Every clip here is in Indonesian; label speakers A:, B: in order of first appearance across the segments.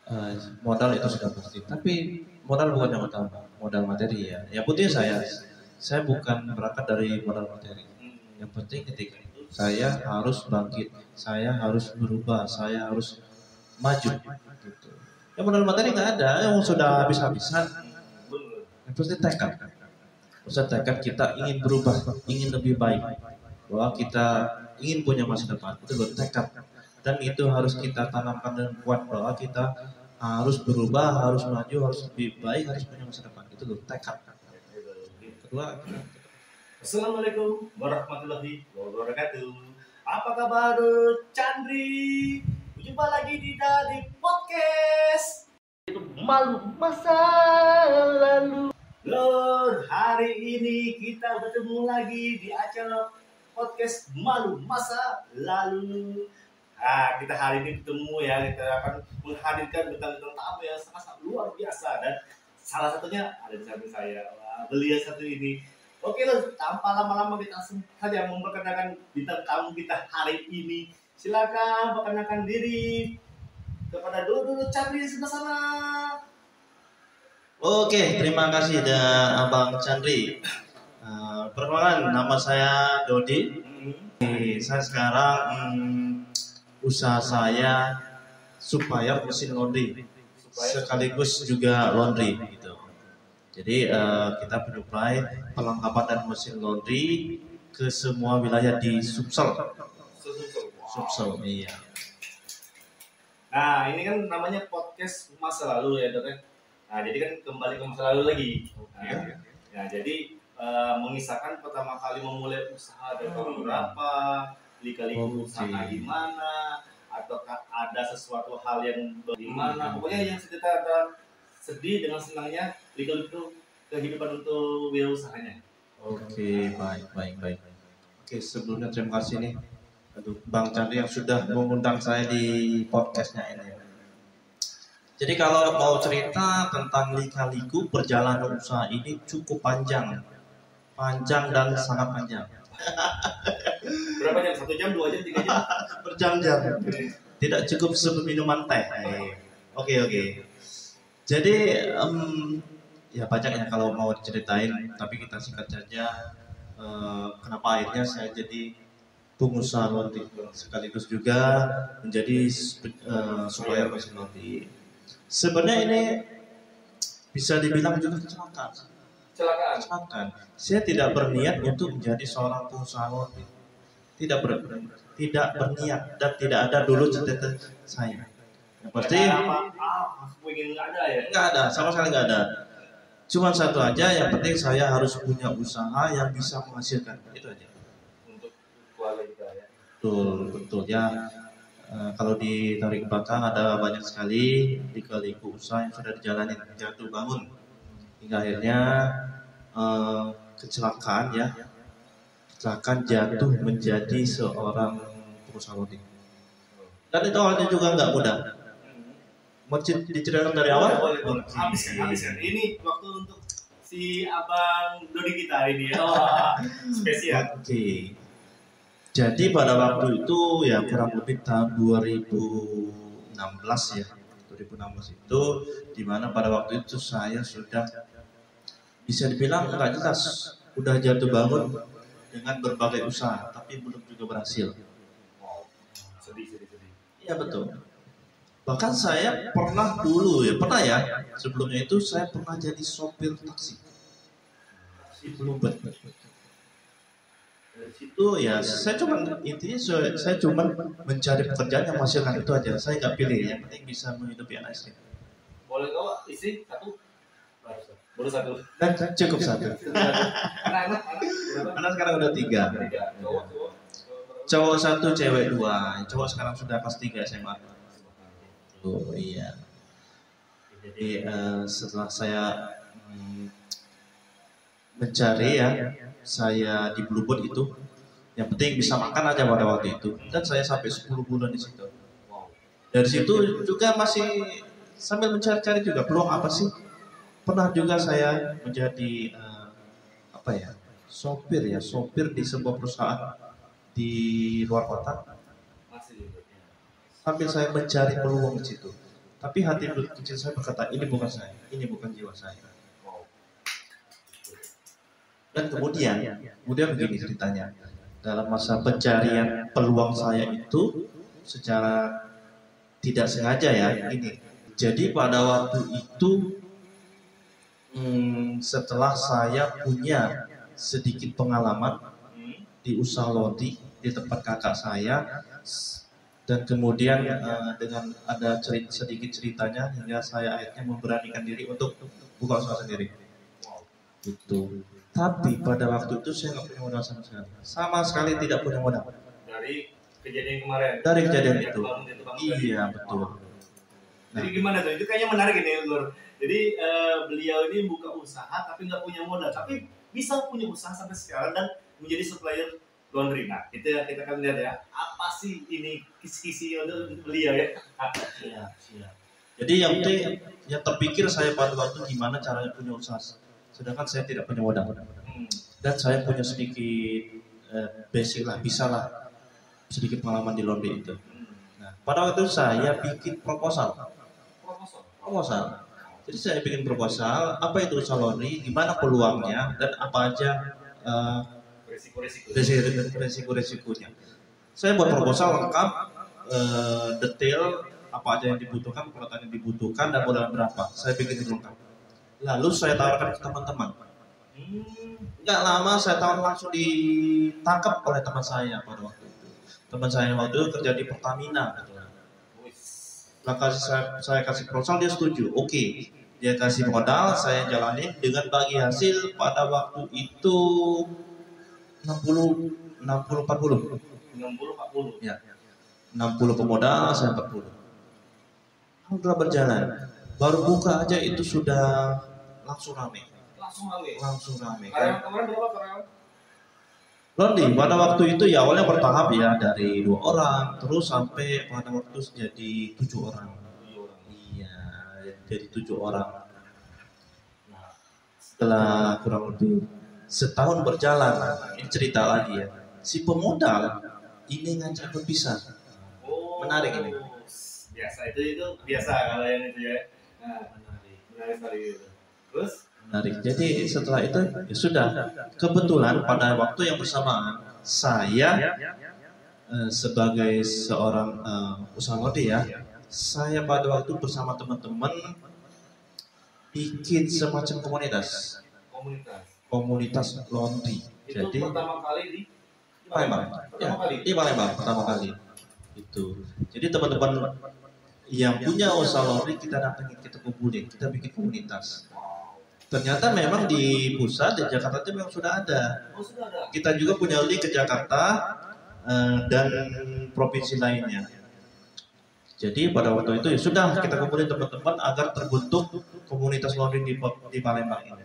A: Eh, modal itu sudah pasti. Tapi modal bukan yang utama, modal materi ya. Yang penting saya bukan berangkat dari modal materi. Yang penting ketika itu saya harus bangkit, saya harus berubah, saya harus maju. Gitu. Ya modal materi nggak ada, yang sudah habis-habisan. Yang penting tekad. Usah tekad kita ingin berubah, ingin lebih baik, bahwa kita ingin punya masa depan, itu bertekad. Dan itu harus kita tanamkan dengan kuat bahwa kita harus berubah, harus maju, harus lebih baik, harus punya masa depan. Itu loh tekad. Kedua,
B: Assalamualaikum warahmatullahi wabarakatuh. Apa kabar Chandri? Jumpa lagi di podcast Malu Masa Lalu. Lord, hari ini kita bertemu lagi di acara podcast Malu Masa Lalu. Nah, kita hari ini ketemu ya, kita akan menghadirkan bintang tamu yang sangat luar biasa dan salah satunya ada di samping saya. Wah, beliau satu ini. Oke loh, tanpa lama-lama kita langsung saja memperkenalkan bintang tamu kita hari ini. Silakan perkenalkan diri kepada dulu Chandri di sebelah sana.
A: oke, terima kasih dan Abang Chandri. Perkenalkan, nama saya Dodi. Saya sekarang usaha saya supaya mesin laundry, sekaligus juga laundry gitu. Jadi kita menyuplai perlengkapan dan mesin laundry ke semua wilayah di Sumsel. Sumsel, iya.
B: Nah, ini kan namanya podcast masa lalu ya, Dok. Nah, jadi kan kembali ke masa lalu lagi. Nah, jadi mengisahkan pertama kali memulai usaha dari tahun berapa, lika-liku usaha gimana, ataukah ada sesuatu hal yang bagaimana, pokoknya yang cerita sedih dengan senangnya lika-liku kehidupan untuk wirausahanya.
A: Oke, baik. Oke, sebelumnya terima kasih nih untuk Bang Chandri yang sudah mengundang saya di podcastnya ini. Jadi kalau mau cerita tentang lika-liku perjalanan usaha ini cukup panjang dan sangat panjang.
B: Berapa jam? 1 jam, 2 jam, 3 jam?
A: Berjam-jam. Tidak cukup minuman teh. Oke. Jadi ya banyak ya kalau mau diceritain, tapi kita singkat saja. Kenapa akhirnya saya jadi pengusaha laundry sekaligus juga menjadi supplier mesin laundry. Sebenarnya ini bisa dibilang juga kecelakaan. Saya tidak berniat untuk menjadi seorang pengusaha laundry. Tidak berniat dan tidak ada dulu cita-cita saya. Yang pasti nggak ada, sama sekali nggak ada. Cuma satu aja, yang penting saya harus punya usaha yang bisa menghasilkan, itu aja.
B: Untuk keluarga ya.
A: Betul ya. Kalau ditarik ke belakang ada banyak sekali lika-liku usaha yang sudah dijalani jatuh bangun hingga akhirnya kecelakaan jatuh menjadi seorang pengusaha laundry. Dan itu awalnya juga nggak mudah. Mau diceritakan dari awal?
B: Habis kan. Ini waktu untuk si Abang Dodi kita ini ya. Spesial.
A: Oke. Jadi pada waktu itu ya kurang lebih tahun 2016 ya. 2016 itu dimana pada waktu itu saya sudah bisa dibilang nggak jelas, udah jatuh bangun dengan berbagai usaha tapi belum juga berhasil.
B: Sedih.
A: Iya betul. Bahkan saya pernah sebelumnya itu saya pernah jadi sopir taksi di Bluebird. Dari situ ya saya cuma mencari pekerjaan yang menghasilkan, itu aja. Saya nggak pilih, yang penting bisa menghidupi anak istri.
B: Boleh tahu istri satu? Boleh satu.
A: Dan cukup satu. Anak sekarang udah 3. Cowok 1, cewek 2. Cowok sekarang sudah kelas 3 SMA. Oh iya. Jadi setelah saya mencari saya di Bluebird itu, yang penting bisa makan aja pada waktu itu, dan saya sampai 10 bulan di situ. Dari situ juga masih sambil mencari-cari juga peluang apa sih. Pernah juga saya menjadi sopir di sebuah perusahaan di luar kota. Sambil saya mencari peluang di situ. Tapi hati kecil saya berkata, ini bukan saya, ini bukan jiwa saya. Dan kemudian begini ceritanya. Dalam masa pencarian peluang saya itu secara tidak sengaja ya ini. Jadi pada waktu itu setelah saya punya sedikit pengalaman di usaha laundry di tempat kakak saya, dan kemudian dengan ada sedikit ceritanya hingga saya akhirnya memberanikan diri untuk buka usaha sendiri. Itu. Tapi pada waktu itu saya nggak punya modal sama sekali tidak punya modal.
B: Dari kejadian kemarin.
A: Dari kejadian itu. Iya betul.
B: Nah. Jadi gimana tuh? Itu kayaknya menarik ini, Lur. Jadi beliau ini buka usaha tapi nggak punya modal, tapi bisa punya usaha sampai sekarang dan menjadi supplier laundry. Nah, kita akan lihat ya, apa sih ini kisi-kisi untuk beliau ya?
A: Iya. Jadi yang terpikir saya pada waktu gimana caranya punya usaha, sedangkan saya tidak punya modal. Dan saya punya sedikit basic lah, bisa lah sedikit pengalaman di laundry itu. Nah, pada waktu itu saya bikin proposal. Jadi saya bikin proposal, apa itu usaha laundry, gimana peluangnya, dan apa aja resiko-resikonya. Saya buat proposal lengkap, detail, apa aja yang dibutuhkan, peralatan yang dibutuhkan, dan modal berapa. Saya bikin itu lengkap. Lalu saya tawarkan ke teman-teman. Nggak lama saya tawarkan langsung ditangkap oleh teman saya pada waktu itu. Teman saya waktu itu kerja di Pertamina. Saya kasih proposal, dia setuju. Oke. Dia kasih modal, saya jalanin dengan bagi hasil pada waktu itu 60-40. Ya. 60 pemodal, saya 40. Alhamdulillah berjalan. Baru buka aja itu sudah langsung rame.
B: Kemarin berapa karyawan?
A: Laundry pada waktu itu ya awalnya bertahap ya, dari 2 orang terus sampai pada waktu jadi 7 orang. Jadi 7 orang. Nah, setelah kurang lebih setahun berjalan, ini cerita lagi ya. Si pemodal ini ngajak berpisah. Menarik ini.
B: Biasa itu biasa kalau yang itu ya. Nah, menarik sekali itu. Terus?
A: Menarik. Jadi setelah itu ya sudah. Kebetulan pada waktu yang bersamaan saya sebagai seorang usaha laundry ya. Saya pada waktu bersama teman-teman bikin semacam komunitas laundry.
B: Itu
A: jadi
B: pertama kali di
A: Palembang. Di Palembang pertama kali. Itu. Jadi teman-teman yang punya usaha laundry kita datangin, kita kumpulin, kita bikin komunitas. Ternyata memang di pusat di Jakarta itu memang sudah ada. Kita juga punya link ke Jakarta dan provinsi lainnya. Jadi pada waktu itu ya sudah kita kumpulin teman-teman agar terbentuk komunitas laundry di Palembang ini.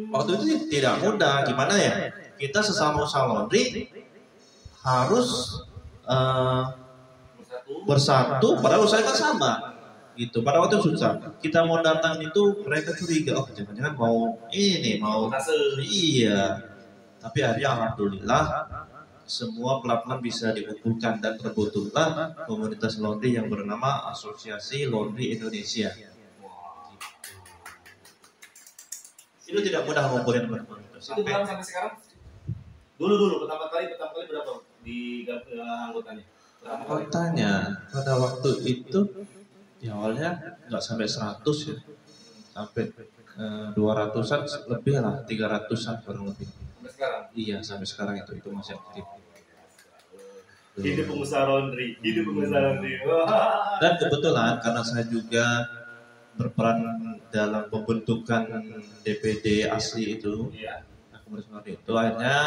A: Waktu itu tidak mudah, gimana ya? Kita sesama usaha laundry harus bersatu, padahal usaha kan sama. Gitu. Pada waktu itu susah. Kita mau datang itu mereka curiga, oh jangan-jangan mau iya. Tapi akhirnya alhamdulillah semua pelan-pelan bisa dikumpulkan dan terbentuklah komunitas laundry yang bernama Asosiasi Laundry Indonesia. Itu tidak mudah ngumpulin teman-teman.
B: Itu berapa sampai sekarang? Dulu pertama kali berapa di anggotanya?
A: Anggotanya pada waktu itu ya awalnya nggak sampai 100 ya, sampai 200-an lebih lah, 300-an kurang lebih.
B: Sampai sekarang?
A: Iya sampai sekarang itu masih aktif.
B: Hidup pengusaha laundry. Dan
A: kebetulan karena saya juga berperan dalam pembentukan DPD asli itu, komunitas laundry itu, akhirnya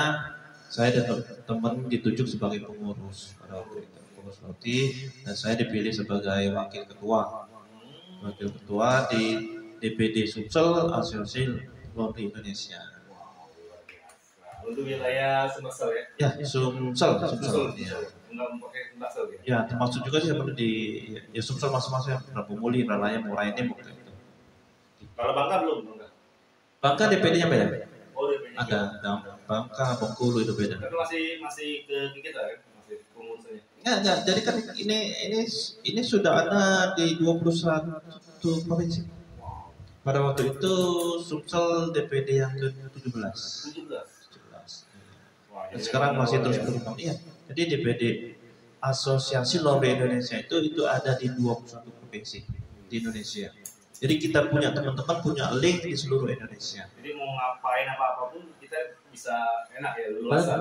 A: saya dan teman ditunjuk sebagai pengurus pada waktu itu, pengurus laundry, dan saya dipilih sebagai wakil ketua di DPD Sumsel Asosiasi Laundry Indonesia.
B: Untuk wilayah Sumsel ya?
A: Ya, Sumsel.
B: Enggak pakai Sumsel ya?
A: Ya, termasuk juga sih sebenarnya di Sumsel masing-masing, Rabu Muli, Ralaya, Murai ini waktu itu.
B: Kalau Bangka belum?
A: Bangka DPD-nya beda.
B: Oh, DPD-nya.
A: Ada Bangka, Bengkulu itu beda.
B: Tapi masih ke kita kan? Masih pengurusnya.
A: Enggak. Jadi kan ini sudah ada di 21 provinsi. Pada waktu itu Sumsel DPD yang ke-17. 17.
B: Wah,
A: Dan
B: jadi
A: sekarang
B: memang
A: masih
B: luar
A: terus
B: biasa.
A: berkembang. Iya. Jadi DPD Asosiasi Laundry Indonesia itu ada di 21 provinsi di Indonesia. Jadi kita punya link di seluruh Indonesia.
B: Jadi mau ngapain apapun kita bisa enak ya luasan.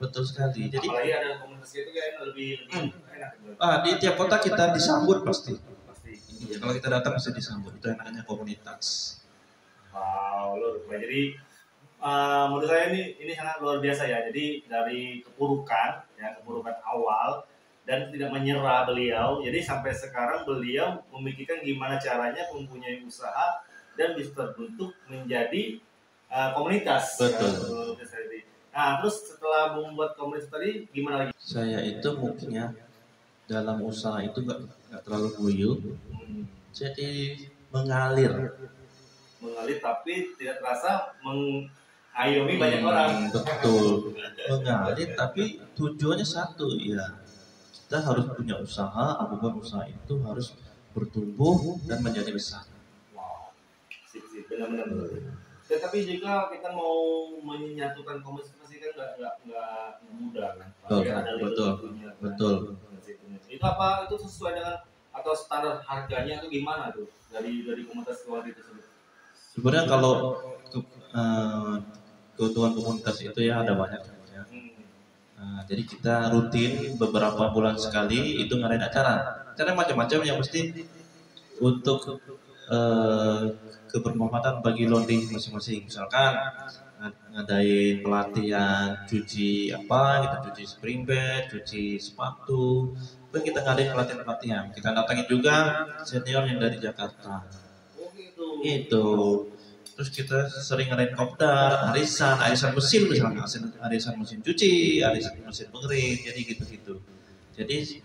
A: Betul sekali. Jadi
B: Apalagi ada komunitas itu kayak lebih enak gitu.
A: di tiap kota kita disambut pasti.
B: Pasti.
A: Iya, kalau kita datang pasti disambut. Itu enaknya komunitas.
B: Wow, luar biasa. Jadi menurut saya ini sangat luar biasa ya. Jadi dari keburukan awal dan tidak menyerah beliau. Jadi sampai sekarang beliau memikirkan gimana caranya mempunyai usaha dan bisa terbentuk menjadi komunitas.
A: Betul.
B: Nah, terus setelah membuat komunitas tadi gimana lagi?
A: Saya itu mungkin ya dalam usaha itu nggak terlalu guyup. Jadi mengalir
B: Tapi tidak terasa mengayomi banyak orang.
A: Betul. Mengalir tapi tujuannya satu ya. Kita harus punya usaha, apapun usaha itu harus bertumbuh dan menjadi besar.
B: Wow, sip, benar-benar. Ya, tapi jika kita mau menyatukan komunitas pasti kan nggak mudah kan.
A: Betul.
B: Itu apa? Itu sesuai dengan atau standar harganya itu gimana tuh dari komunitas luar itu tersebut?
A: Sebenarnya kalau keuntungan komunitas itu ya ada banyak. Jadi kita rutin beberapa bulan sekali itu ngadain acara macam-macam yang mesti untuk kebermanfaatan bagi laundry masing-masing. Misalkan ngadain pelatihan cuci cuci spring bed, cuci sepatu. Terus kita ngadain pelatihan. Kita datangin juga senior yang dari Jakarta. Itu. Terus kita sering ngadain kopdar, arisan mesin misalnya, arisan mesin cuci, arisan mesin pengering, jadi gitu-gitu. Jadi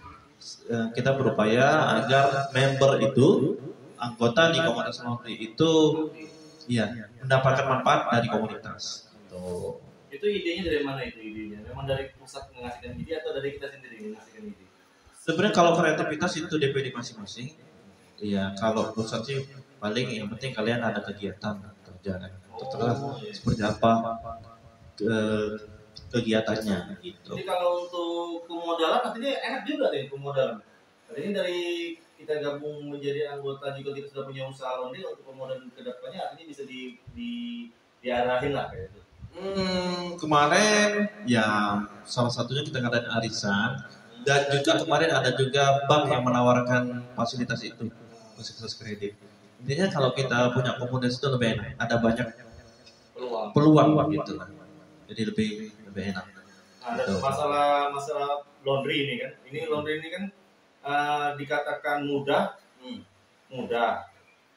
A: kita berupaya agar member itu, anggota di komunitas laundry itu, mendapatkan manfaat dari komunitas.
B: Itu idenya dari mana itu idenya? Memang dari pusat mengasihkan ide atau dari kita sendiri mengasihkan ide?
A: Sebenarnya kalau kreativitas itu DPD masing-masing. Iya, kalau pusat sih paling yang penting kalian ada kegiatan kerja kan. Terus seperti apa kegiatannya gitu.
B: Jadi kalau untuk pemodalan artinya enak juga deh pemodalan. Artinya dari kita gabung menjadi anggota juga kita sudah punya usaha laundry untuk pemodalan ke depannya artinya bisa diarahin lah kayak itu.
A: Kemarin ya salah satunya kita ngadain arisan dan juga kemarin ada juga bank yang menawarkan fasilitas itu, fasilitas kredit. Intinya kalau kita punya komunitas itu lebih enak, ada banyak peluang gitu lah. Jadi lebih enak.
B: Nah, ada masalah laundry ini kan. Laundry ini kan dikatakan mudah,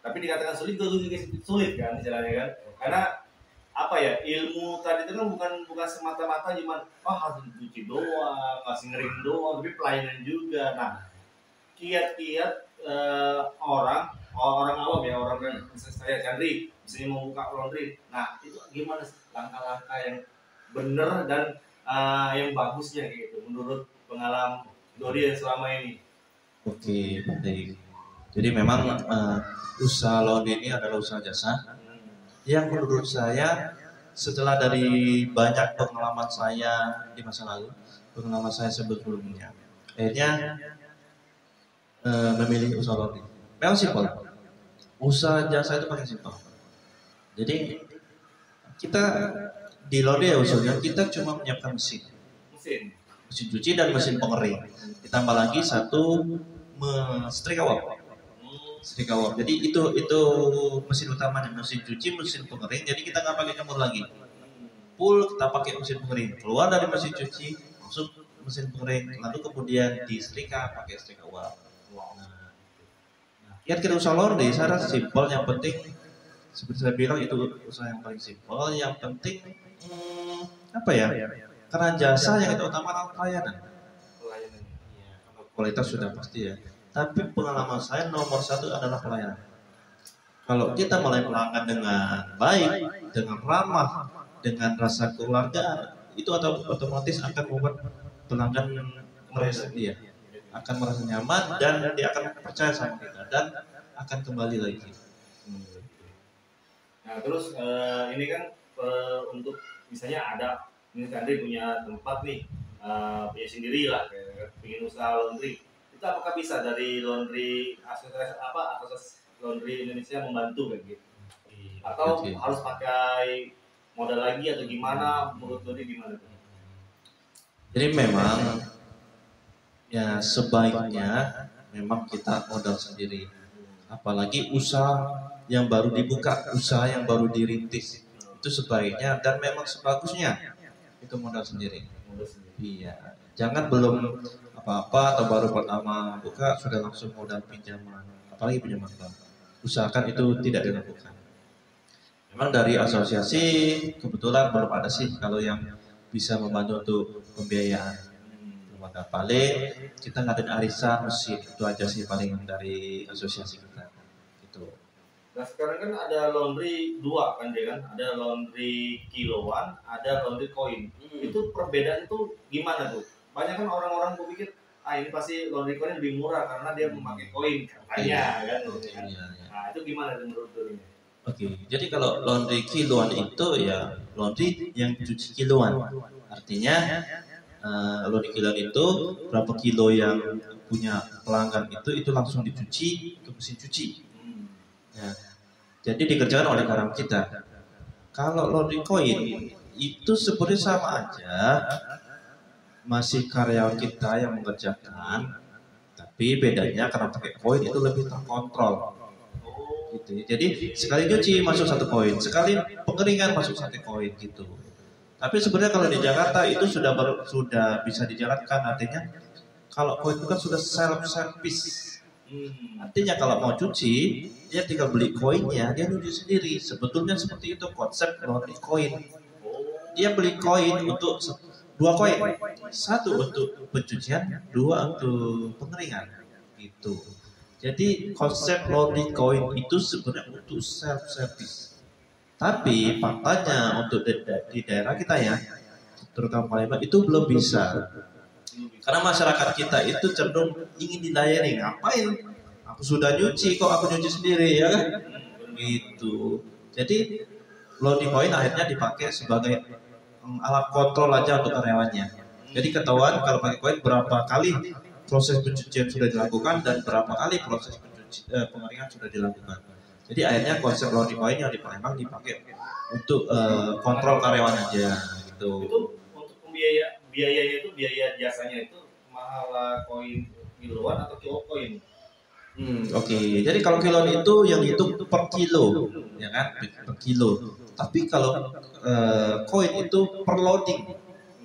B: tapi dikatakan sulit kan istilahnya kan. Karena apa ya, ilmu tadi itu kan bukan semata-mata cuma harus cuci doang, ngasih ngering doang, tapi pelayanan juga. Nah, kiat-kiat orang awam ya, orang yang saya Chandri misalnya mau buka laundry. Nah, itu gimana sih langkah-langkah yang benar dan yang bagusnya gitu menurut pengalaman Dodi yang selama ini?
A: Oke, baik. Jadi memang usaha laundry ini adalah usaha jasa yang menurut saya setelah dari banyak pengalaman saya di masa lalu, pengalaman saya sebelumnya, akhirnya memilih usaha laundry. Memang simpel. Usaha jasa itu paling simpel. Jadi kita di laundry ya usulnya kita cuma menyiapkan mesin cuci dan mesin pengering. Ditambah lagi satu setrika uap. Jadi itu mesin utamanya, mesin cuci, mesin pengering. Jadi kita nggak pakai campur lagi. Full kita pakai mesin pengering. Keluar dari mesin cuci, masuk mesin pengering. Lalu kemudian disetrika pakai setrika uap. Kita usaha laundry secara simpel, yang penting seperti saya bilang itu usaha yang paling simpel. Yang penting karena jasa yang kita utamakan pelayanan. Kualitas sudah pasti ya. Tapi pengalaman saya nomor satu adalah pelayanan. Kalau kita mulai pelanggan dengan baik, dengan ramah, dengan rasa keluarga, itu otomatis akan membuat pelanggan merasa dia akan merasa nyaman dan dia akan percaya sama kita dan akan kembali lagi.
B: Nah terus ini kan untuk misalnya ada ini Chandri punya tempat nih punya sendiri lah kayak bikin usaha laundry, itu apakah bisa dari laundry asosiasi laundry Indonesia membantu kayak gitu atau harus pakai modal lagi atau gimana, menurut Dodi gimana tuh?
A: Jadi memang ya sebaiknya memang kita modal sendiri, apalagi usaha yang baru dibuka, usaha yang baru dirintis, itu sebaiknya dan memang sebagusnya itu modal sendiri. Iya, jangan belum apa-apa atau baru pertama buka sudah langsung modal pinjaman, apalagi pinjaman bank. Usahakan itu tidak dilakukan. Memang dari asosiasi kebetulan belum ada sih kalau yang bisa membantu untuk pembiayaan. Belum ada, paling kita ngadain arisan mesin, itu aja sih paling dari asosiasi kita. Gitu.
B: Nah sekarang kan ada laundry dua kan dia kan, ada laundry kiloan, ada laundry koin. Itu perbedaan itu gimana tuh? Banyak kan orang-orang gue pikir ini pasti laundry koin lebih murah karena dia memakai koin katanya kan.
A: Iya.
B: Nah itu gimana tuh menurut Dodi?
A: Oke, jadi kalau laundry kiloan itu ya laundry yang cuci kiloan. Artinya laundry kiloan itu berapa kilo yang punya pelanggan itu langsung dicuci ke mesin cuci. Ya, jadi dikerjakan oleh karyawan kita. Kalau laundry koin itu sebenarnya sama aja, masih karyawan kita yang mengerjakan, tapi bedanya karena pakai koin itu lebih terkontrol. Gitu. Jadi sekali cuci masuk 1 koin, sekali pengeringan masuk 1 koin gitu. Tapi sebenarnya kalau di Jakarta itu sudah bisa dijalankan, artinya kalau koin itu kan sudah self service. Artinya kalau mau cuci dia tinggal beli koinnya, dia cuci sendiri. Sebetulnya seperti itu konsep laundry koin. Dia beli koin untuk 2 koin, 1 untuk pencucian, 2 untuk pengeringan gitu. Jadi konsep laundry coin itu sebenarnya untuk self service. Tapi faktanya untuk di daerah kita ya, terutama Palembang itu belum bisa. Karena masyarakat kita itu cenderung ingin dilayani. Ngapain? Aku sudah nyuci kok aku nyuci sendiri ya kan? Gitu. Jadi laundry coin akhirnya dipakai sebagai alat kontrol aja untuk karyawannya. Jadi ketahuan kalau pakai koin berapa kali proses pencucian sudah dilakukan dan berapa kali proses pengeringan sudah dilakukan. Jadi akhirnya konsep laundry coin yang di Palembang dipakai untuk kontrol karyawan aja gitu.
B: Itu untuk biayanya itu biaya jasanya itu mahal koin kiloan atau kilo koin?
A: Oke. Jadi kalau kiloan itu yang dihitung per kilo, ya kan, per kilo. Tapi kalau koin itu per loading,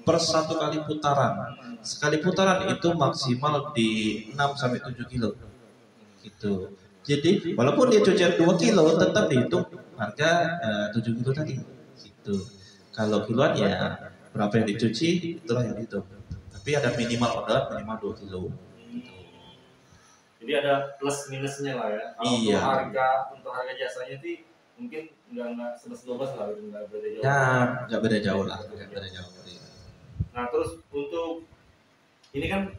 A: per 1 kali putaran. Sekali putaran itu maksimal di 6-7 kilo gitu. Jadi walaupun dia cucian 2 kilo tetap dihitung harga 7 kilo tadi gitu. Kalau kiloan ya berapa yang dicuci itulah yang dihitung. Tapi ada minimal order minimal 2 kilo.
B: Jadi ada plus minusnya lah ya. Kalau
A: Iya.
B: untuk harga jasanya sih mungkin nggak 11-12 lah, nggak beda jauh.
A: Ya nggak beda jauh lah,
B: Nah terus untuk ini kan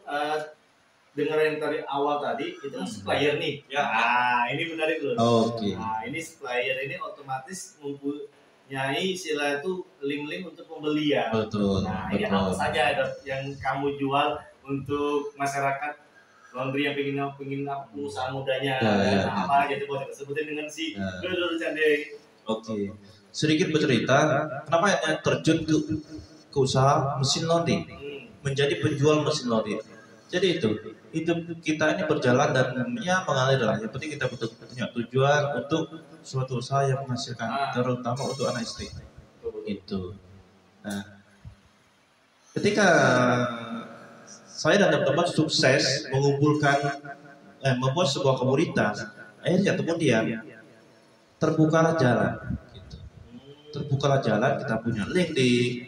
B: dengar yang tadi awal tadi itu kan supplier nih. Ya. Nah ini menarik loh.
A: Oke.
B: Nah ini supplier ini otomatis mempunyai istilah itu link-link untuk pembelian.
A: Betul.
B: Nah ini apa saja yang kamu jual untuk masyarakat laundry yang pengen usaha mudanya. Nah, apa aja tuh boleh sebutin dengan si Dodol Chandri.
A: Oke. Sedikit bercerita kenapa ya terjun ke usaha mesin laundry, menjadi penjual mesin laundry. Jadi itu hidup kita ini berjalan dan ya mengalir lah. Yang penting kita punya tujuan untuk suatu usaha yang menghasilkan, terutama untuk anak istri. Itu. Nah, ketika saya dan teman-teman sukses membuat sebuah komunitas, akhirnya kemudian terbukalah jalan. Terbukalah jalan, kita punya link di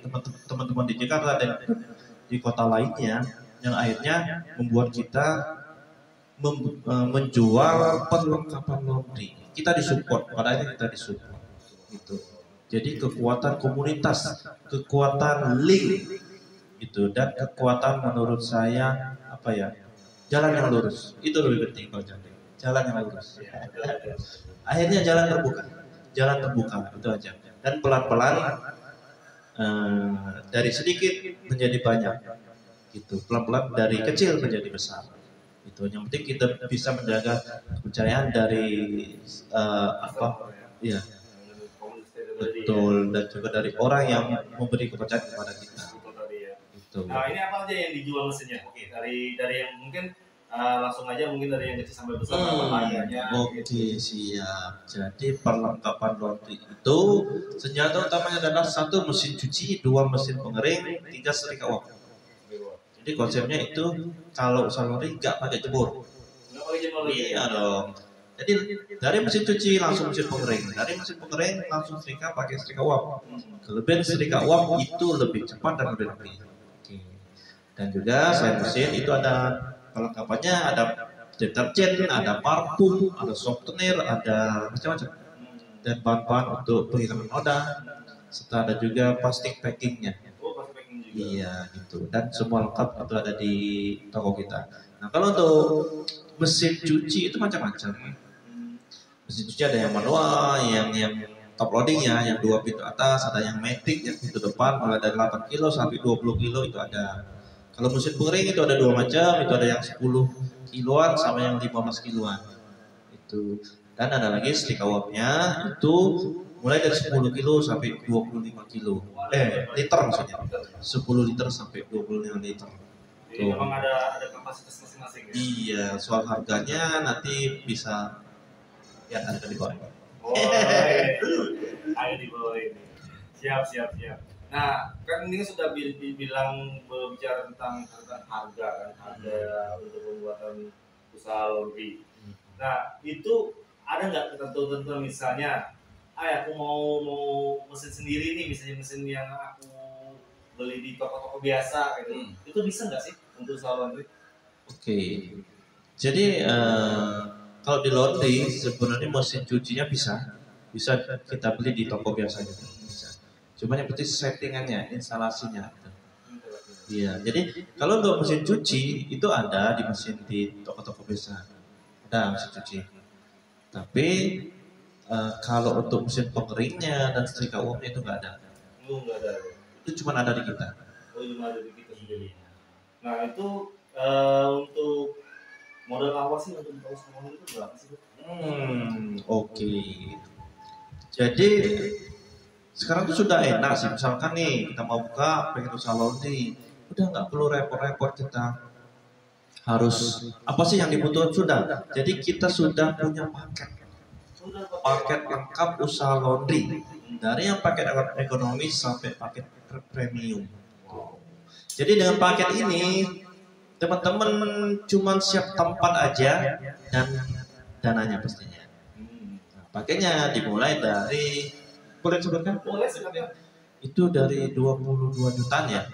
A: teman-teman di Jakarta dan di kota lainnya yang akhirnya membuat kita menjual perlengkapan laundry. Kita disupport, pada akhirnya kita disupport. Gitu. Jadi kekuatan komunitas, kekuatan link Itu dan kekuatan menurut saya apa ya? Jalan yang lurus. Itu lebih penting kalau Chandri. Jalan yang lurus. Akhirnya jalan terbuka. Jalan terbuka itu aja. Dan pelan-pelan dari sedikit menjadi banyak. Gitu. Pelan-pelan dari kecil menjadi besar. Itu yang penting kita bisa menjaga kepercayaan dari iya, betul, dan juga dari orang yang memberi kepercayaan kepada kita. Itu.
B: Nah, ini apa aja yang dijual mesinnya? Oke, dari yang mungkin langsung aja mungkin dari yang kecil sampai besar apa harganya.
A: Oke, siap. Jadi perlengkapan laundry itu senjata utamanya adalah 1 mesin cuci, 2 mesin pengering, 3 setrika uap. Jadi konsepnya itu kalau usaha laundry nggak pakai jemur.
B: Nggak pakai jemur lagi.
A: Iya dong. Jadi dari mesin cuci langsung mesin pengering, dari mesin pengering langsung setrika pakai setrika uap. Kelebihan setrika uap itu lebih cepat dan lebih rapi. Oke. Dan juga selain mesin itu ada perlengkapannya, ada deterjen, ada parfum, ada softener, ada macam-macam. Dan bahan-bahan untuk penghilangkan noda, serta ada juga plastik packingnya. Iya gitu, dan semua lengkap itu ada di toko kita. Nah kalau untuk mesin cuci itu macam-macam. Mesin cuci ada yang manual, yang top loading ya, yang 2 pintu atas, ada yang matic, yang pintu depan, mulai dari 8 kilo sampai 20 kilo itu ada. Kalau mesin pengering itu ada 2 macam, itu ada yang 10 kiloan sama yang 15 kiloan. Itu. Dan ada lagi setrika uapnya itu mulai dari 10 kilo sampai 25 kilo. Liter maksudnya. 10 liter sampai 25 liter.
B: Jadi memang ada kapasitas masing-masing ya?
A: Iya, soal harganya nanti bisa lihat ada di bawah.
B: Oh, iya. Ada di bawah ini. Siap. Nah, kan ini sudah bilang berbicara tentang harga kan, harga untuk pembuatan usaha laundry. Nah, itu ada nggak ketentuan misalnya, aku mau mesin sendiri nih, misalnya mesin yang aku beli di toko-toko biasa gitu, itu bisa nggak sih untuk usaha laundry?
A: Oke, jadi kalau di laundry sebenarnya mesin cucinya bisa kita beli di toko biasa gitu, bisa. Cuman yang penting settingannya, instalasinya. Iya, jadi kalau untuk mesin cuci itu ada di toko-toko biasa, ada mesin cuci. Tapi kalau untuk mesin pengeringnya dan setrika uapnya itu nggak ada.
B: Nggak ada.
A: Itu cuma ada di kita.
B: Oh, cuma ada di kita sendiri. Nah itu untuk modal awal sih untuk usaha itu berapa sih?
A: Oke. Jadi sekarang tuh sudah enak sih. Misalkan nih kita mau buka pengen usaha laundry, udah nggak perlu repot-repot kita harus apa sih yang dibutuhkan sudah. Jadi kita sudah punya paket lengkap usaha laundry dari yang paket ekonomi sampai paket premium. Jadi dengan paket ini teman-teman cuma siap tempat aja dan dananya pastinya. Nah, paketnya dimulai dari boleh sebutkan?
B: Boleh sebutkan.
A: Itu dari 22 jutaan ya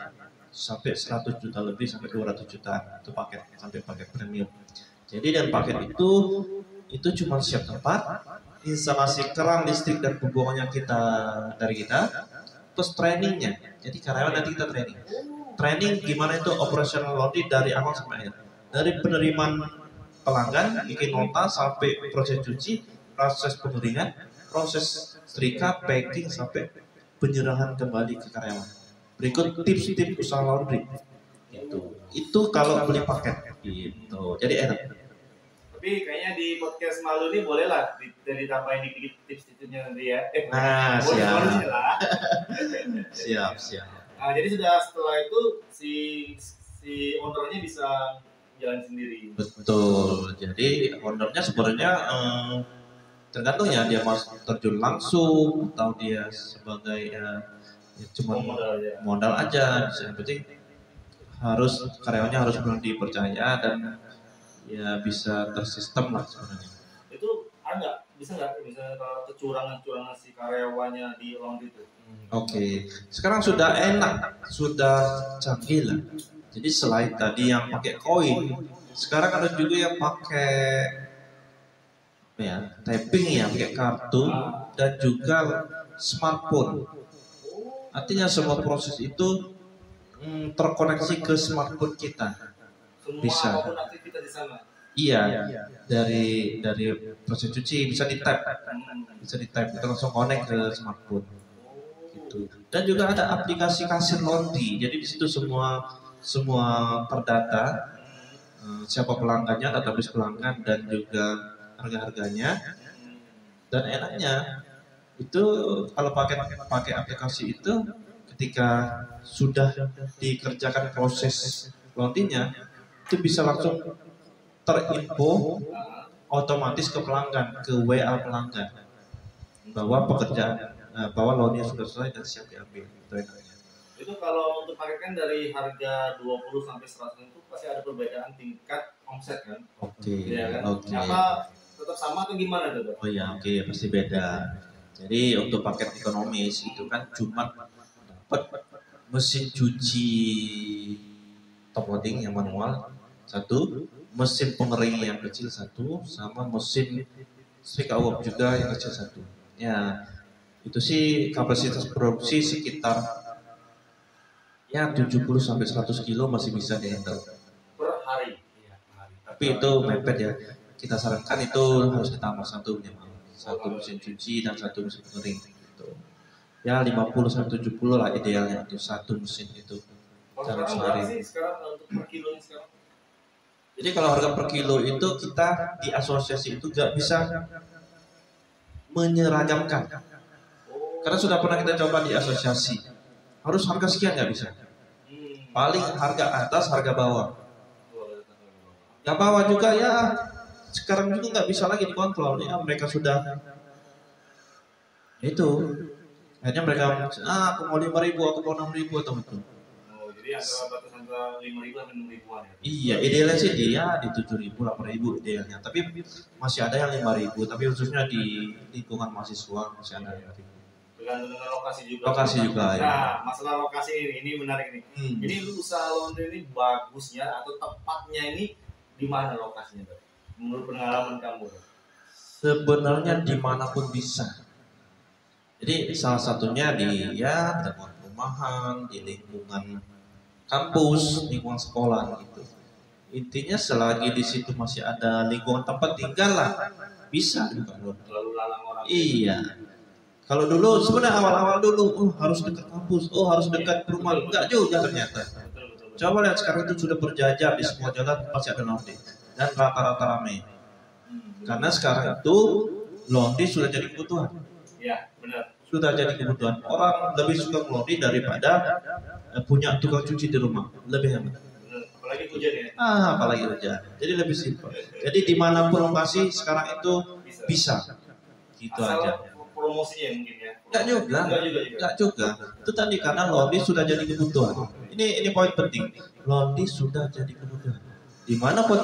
A: sampai 100 juta lebih sampai 200 juta itu paket sampai paket premium. Jadi dan paket itu cuma siap tempat, instalasi keran listrik dan pembuangannya dari kita, terus trainingnya. Jadi karyawan nanti kita training gimana itu operasional laundry dari awal sampai akhir, dari penerimaan pelanggan bikin nota sampai proses cuci, proses pengeringan, proses setrika, packing sampai penyerahan kembali ke karyawan. Berikut tips-tips usaha laundry. Itu kalau beli paket gitu. Jadi enak.
B: Tapi kayaknya di podcast malu ini boleh lah ditambahin dikit tips-tipsnya nanti ya.
A: Nah, siap. Siap.
B: Nah, jadi setelah itu si ownernya bisa jalan sendiri.
A: Betul. Jadi ownernya sebenarnya tergantung ya dia mau terjun langsung atau dia sebagai cuma modal aja. Yang penting karyawannya harus benar dipercaya dan ya bisa tersistem lah sebenarnya.
B: Itu bisa nggak kecurangan si karyawannya di laundry itu?
A: Oke. Sekarang sudah enak, sudah canggih lah. Jadi selain tadi yang pakai koin, sekarang ada juga yang pakai tapping ya, pakai kartu dan juga smartphone. Artinya semua proses itu terkoneksi ke smartphone kita.
B: Semua
A: Bisa.
B: apapun aktivitas di sana.
A: Iya, dari proses cuci bisa di tap, kita langsung connect ke smartphone. Gitu. Dan juga ada aplikasi kasir laundry. Jadi di situ semua terdata, siapa pelanggannya, database pelanggan dan juga harga-harganya. Dan enaknya itu kalau pakai aplikasi itu, ketika sudah dikerjakan proses laundry-nya, itu bisa langsung terinfo otomatis ke pelanggan, ke WA pelanggan bahwa bahwa laundry sudah selesai dan siap diambil. Itu enaknya.
B: Itu kalau untuk paket kan dari harga 20 sampai 100 itu pasti ada perbedaan tingkat omset kan?
A: Oke.
B: Iya kan?
A: Oke.
B: Apa tetap sama atau gimana tuh?
A: Oh ya, oke, pasti beda. Jadi untuk paket ekonomis itu kan cuma dapat mesin cuci top loading yang manual satu, mesin pengering yang kecil satu, sama mesin speak up juga yang kecil satu. Ya, itu sih kapasitas produksi sekitar ya 70 sampai 100 kilo masih bisa dihandle
B: Per hari. Iya,
A: tapi itu mepet ya. Kita sarankan itu harus ditambah satu minimal, satu mesin cuci dan satu mesin pengering gitu. Ya 50 sampai 70 lah idealnya itu satu mesin itu.
B: Kalau sekarang berapa sih sekarang untuk per kilonya sekarang?
A: Jadi kalau harga per kilo itu kita di asosiasi itu gak bisa menyeragamkan. Karena sudah pernah kita coba di asosiasi, harus harga sekian nggak bisa. Paling harga atas, harga bawah. Yang bawah juga ya sekarang juga nggak bisa lagi dikontrol. Ya mereka sudah itu. Akhirnya mereka aku mau 5.000, aku mau 6.000 atau betul.
B: Oh, jadi antara batas antara 5.000 sampai 6.000-an ya?
A: Iya, idealnya sih dia di 7.000, 8.000 idealnya. Tapi masih ada yang 5.000. Tapi khususnya di lingkungan mahasiswa masih ada yang 5.000.
B: Tergantung dengan lokasi juga.
A: Lokasi juga ya.
B: Nah, masalah lokasi ini menarik nih. Ini usaha laundry ini bagusnya atau tepatnya ini di mana lokasinya, Dok? Menurut pengalaman kamu, Dok?
A: Sebenarnya dimanapun bisa. Jadi salah satunya di lingkungan perumahan, di lingkungan kampus, lingkungan sekolah gitu. Intinya selagi di situ masih ada lingkungan tempat tinggal lah, bisa juga loh.
B: Lalu lalang orang.
A: Iya. Kalau dulu sebenarnya awal-awal dulu, harus dekat kampus, harus dekat rumah, enggak juga ternyata. Coba lihat sekarang itu sudah berjajar di semua jalan pasti ada laundry dan rata-rata ramai. Karena sekarang itu laundry sudah jadi kebutuhan.
B: Iya, benar.
A: Sudah jadi kebutuhan. Orang lebih suka laundry daripada punya tukang cuci di rumah. Lebih hemat.
B: Apalagi hujan ya.
A: Apalagi hujan. Jadi lebih simpel. Jadi dimanapun lokasi sekarang itu bisa. Gitu
B: asal
A: aja.
B: Promosinya mungkin ya.
A: Enggak juga. Itu tadi karena laundry sudah jadi kebutuhan. Ini poin penting. Laundry sudah jadi kebutuhan. Dimanapun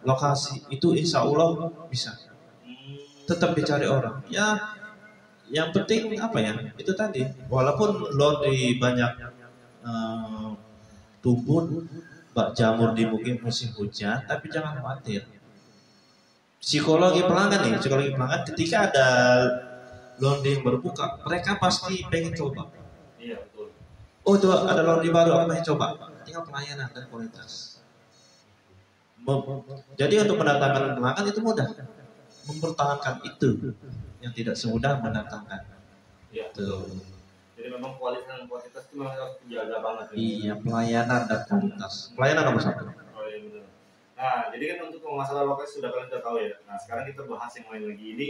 A: lokasi itu insya Allah bisa. Tetap dicari orang. Ya, yang penting apa ya? Itu tadi. Walaupun laundry banyak tumbuh bak jamur di musim hujan, tapi jangan khawatir. Psikologi pelanggan ketika ada laundry yang berbuka, mereka pasti pengen coba.
B: Iya, betul.
A: Oh, itu ada laundry baru, aku pengen coba. Tinggal pelayanan dan kualitas. Jadi untuk mendatangkan pelanggan itu mudah. Mempertahankan itu yang tidak semudah mendatangkan.
B: Iya.
A: Tuh.
B: Jadi memang kualitas dan kuantitas itu memang harus dijaga banget.
A: Iya, pelayanan dan kualitas. Pelayanan nomor satu.
B: Oh iya benar. Nah, jadi kan untuk masalah lokasi kalian sudah tahu ya. Nah, sekarang kita bahas yang lain lagi. Ini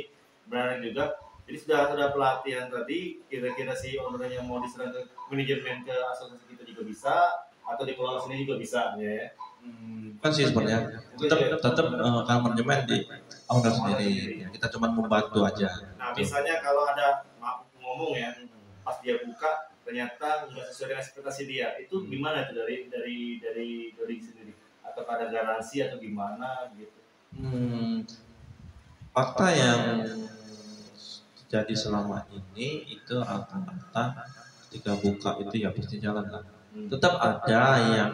B: benar juga. Jadi sudah pelatihan tadi. Kira-kira si ownernya mau diserang ke manajemen ke asosiasi kita juga bisa, atau dikelola sendiri juga bisa, ya.
A: Kan sih sebenarnya tetap manajemen di owner sendiri. Kita cuma membantu aja.
B: Nah, misalnya kalau ada ngomong ya, pas dia buka ternyata nggak sesuai dengan ekspektasi dia, itu gimana itu dari sendiri? Atau ada garansi atau gimana gitu?
A: Fakta yang terjadi selama ini itu rata-rata ketika buka itu ya pasti jalan lah. Tetap ada yang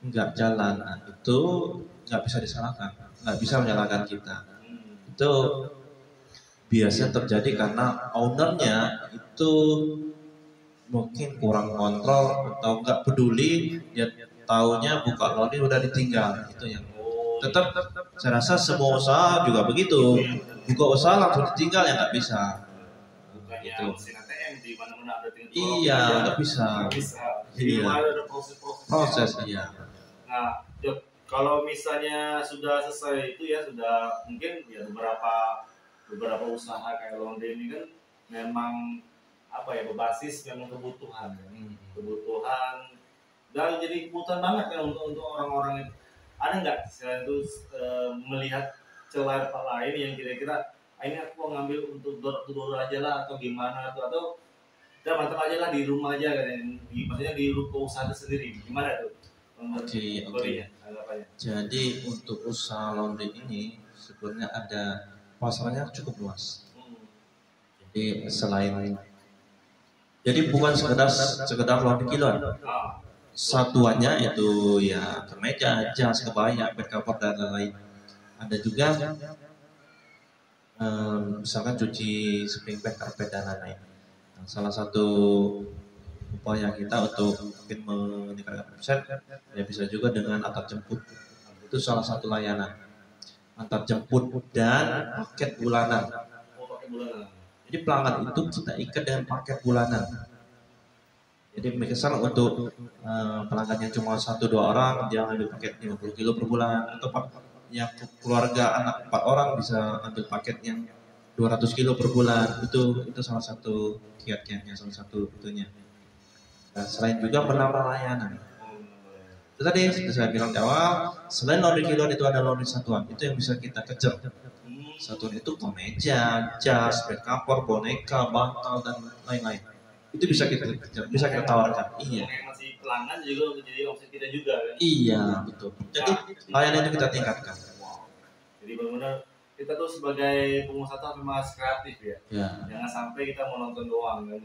A: nggak jalan, itu nggak bisa disalahkan, nggak bisa menyalahkan kita. Itu biasa terjadi karena ownernya itu mungkin kurang kontrol atau nggak peduli, dia taunya buka laundry udah ditinggal. Itu yang tetap saya rasa semua usaha juga begitu. Buka usaha langsung ditinggal ya nggak bisa.
B: Bukannya
A: Gitu.
B: mesin ATM di mana-mana ada tinggal
A: Iya, nggak bisa.
B: nggak bisa. Jadi
A: Iya.
B: ada proses-proses.
A: Proses iya.
B: Nah, Jok, kalau misalnya sudah selesai itu ya sudah mungkin ya beberapa usaha kayak laundry ini kan memang apa ya berbasis memang kebutuhan ya. Kebutuhan dan jadi kebutuhan banget kan untuk orang-orang itu. Ada nggak selain itu melihat celah lain yang kira-kira ini aku mau ngambil untuk door aja lah atau gimana atau udah mantap aja lah di rumah aja kan maksudnya di rumah usaha itu sendiri gimana tuh?
A: Oke.
B: Anggapannya.
A: Jadi untuk usaha laundry ini sebenarnya ada pasarnya cukup luas. Jadi jadi bukan sekedar laundry kiloan. Satuannya itu ya kemeja, jas, kebaya, bed cover dan lain-lain. Ada juga misalkan cuci spring bed, karpet dan lain-lain. Nah, salah satu upaya kita untuk mungkin meningkatkan omset ya bisa juga dengan antar jemput. Itu salah satu layanan antar jemput dan paket bulanan.
B: Paket bulanan.
A: Jadi pelanggan itu kita ikat dengan paket bulanan. Jadi misal untuk pelanggan yang cuma 1-2 orang dia ambil paket 50 kilo per bulan, atau yang keluarga anak 4 orang bisa ambil paket yang 200 kilo per bulan. Itu salah satu kiat-kiatnya, salah satu itunya. Nah, selain juga menambah layanan. Itu tadi saya bilang di awal, selain laundry kiloan itu ada laundry satuan. Itu yang bisa kita kejar. Satuan itu kemeja, jas, bed cover, boneka, bantal dan lain-lain. Itu bisa kita kejar, bisa kita tawarkan. Iya.
B: Masih pelanggan juga untuk jadi omset kita juga kan.
A: Iya, betul. Jadi layanan itu kita tingkatkan.
B: Jadi benar-benar kita tuh sebagai pengusaha tuh harus kreatif ya.
A: Ya.
B: Jangan sampai kita mau nonton doang kan.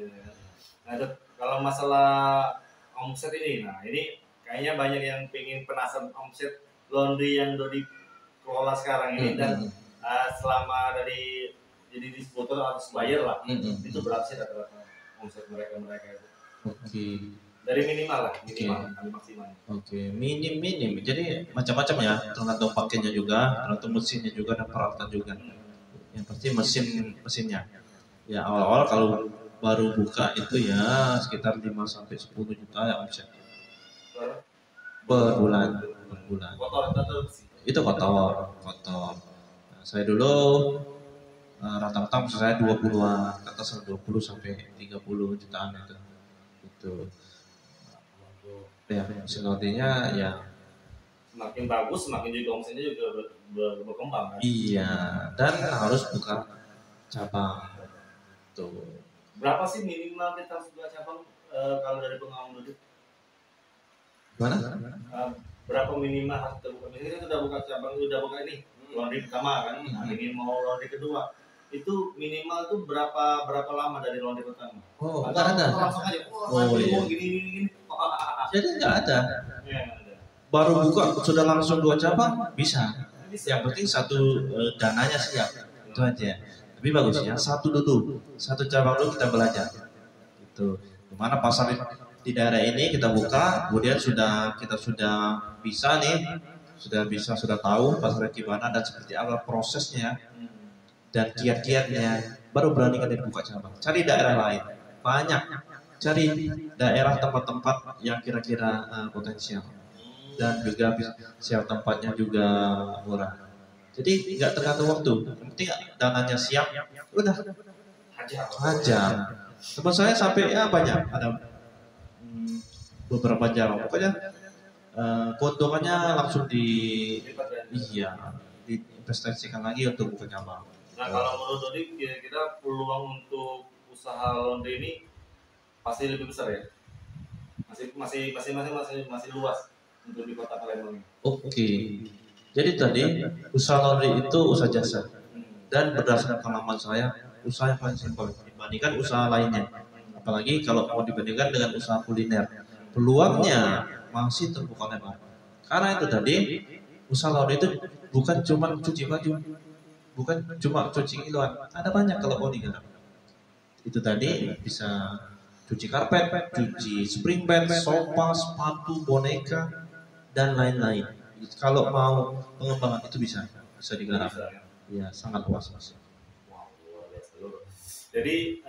B: Nah, kalau masalah omset ini, nah ini kayaknya banyak yang pengen penasaran omset laundry yang udah dikelola sekarang ini dan selama dari jadi distributor harus bayar lah. Itu berapa sih rata-rata omset mereka itu?
A: Oke.
B: Dari minimal lah, kami maksimal.
A: Oke, minim. Jadi macam-macam ya, tergantung pakainya juga, tergantung mesinnya juga dan peralatan juga. Yang pasti mesinnya. Ya awal-awal kalau baru buka itu ya sekitar 5-10 juta ya omset. Per bulan.
B: Kotor sih.
A: Itu kotor. Nah, saya dulu rata-rata saya 20-an, kata 20 sampai 30 jutaan itu. Itu. Ya, mesin laundrynya ya
B: semakin bagus, semakin juga omsetnya juga berkembang kan?
A: Iya, dan harus buka cabang. Tuh.
B: Berapa sih minimal kita harus buka cabang kalau dari pengalaman dulu?
A: Gimana?
B: Berapa minimal harus kita buka? Misalnya kita sudah buka cabang, udah buka ini laundry pertama kan, nah ini mau laundry kedua. Itu minimal tuh berapa lama dari laundry pertama?
A: Oh, nggak ada.
B: Langsung aja.
A: Iya.
B: Gini.
A: Jadi nggak ada. Baru buka sudah langsung 2 cabang bisa. Yang penting satu dananya siap. Itu aja. Tapi bagusnya satu cabang dulu kita belajar. Itu. Gimana pasar di daerah ini kita buka, kemudian kita sudah bisa nih, sudah tahu pasar gimana dan seperti apa prosesnya dan kiat-kiatnya, baru berani kalian buka cabang. Cari daerah lain, banyak. Cari daerah tempat-tempat yang kira-kira potensial dan juga siap tempatnya juga murah. Jadi nggak tergantung waktu, yang penting dananya siap, udah hajar. Teman saya sampai ya banyak, ada beberapa jam, pokoknya keuntungannya langsung diinvestasikan lagi untuk buka cabang.
B: Nah kalau menurut Dodi kira-kira peluang untuk usaha laundry ini pasti lebih besar ya, masih luas untuk di kota Palembang.
A: Oke. Jadi tadi usaha laundry itu usaha jasa dan berdasarkan pengalaman saya usaha yang paling simpel dibandingkan usaha lainnya. Apalagi kalau mau dibandingkan dengan usaha kuliner, peluangnya masih terbuka lebar. Karena itu tadi usaha laundry itu bukan cuma cuci baju, bukan cuma cuci kiloan, ada banyak kalau mau digarap. Itu tadi bisa cuci karpet, cuci spring bed, sofa, sepatu, boneka, dan lain-lain. Kalau mau pengembangan itu bisa digarap.
B: Bisa, ya.
A: Ya, sangat luas Mas.
B: Wow, luar biasa, Lur. Jadi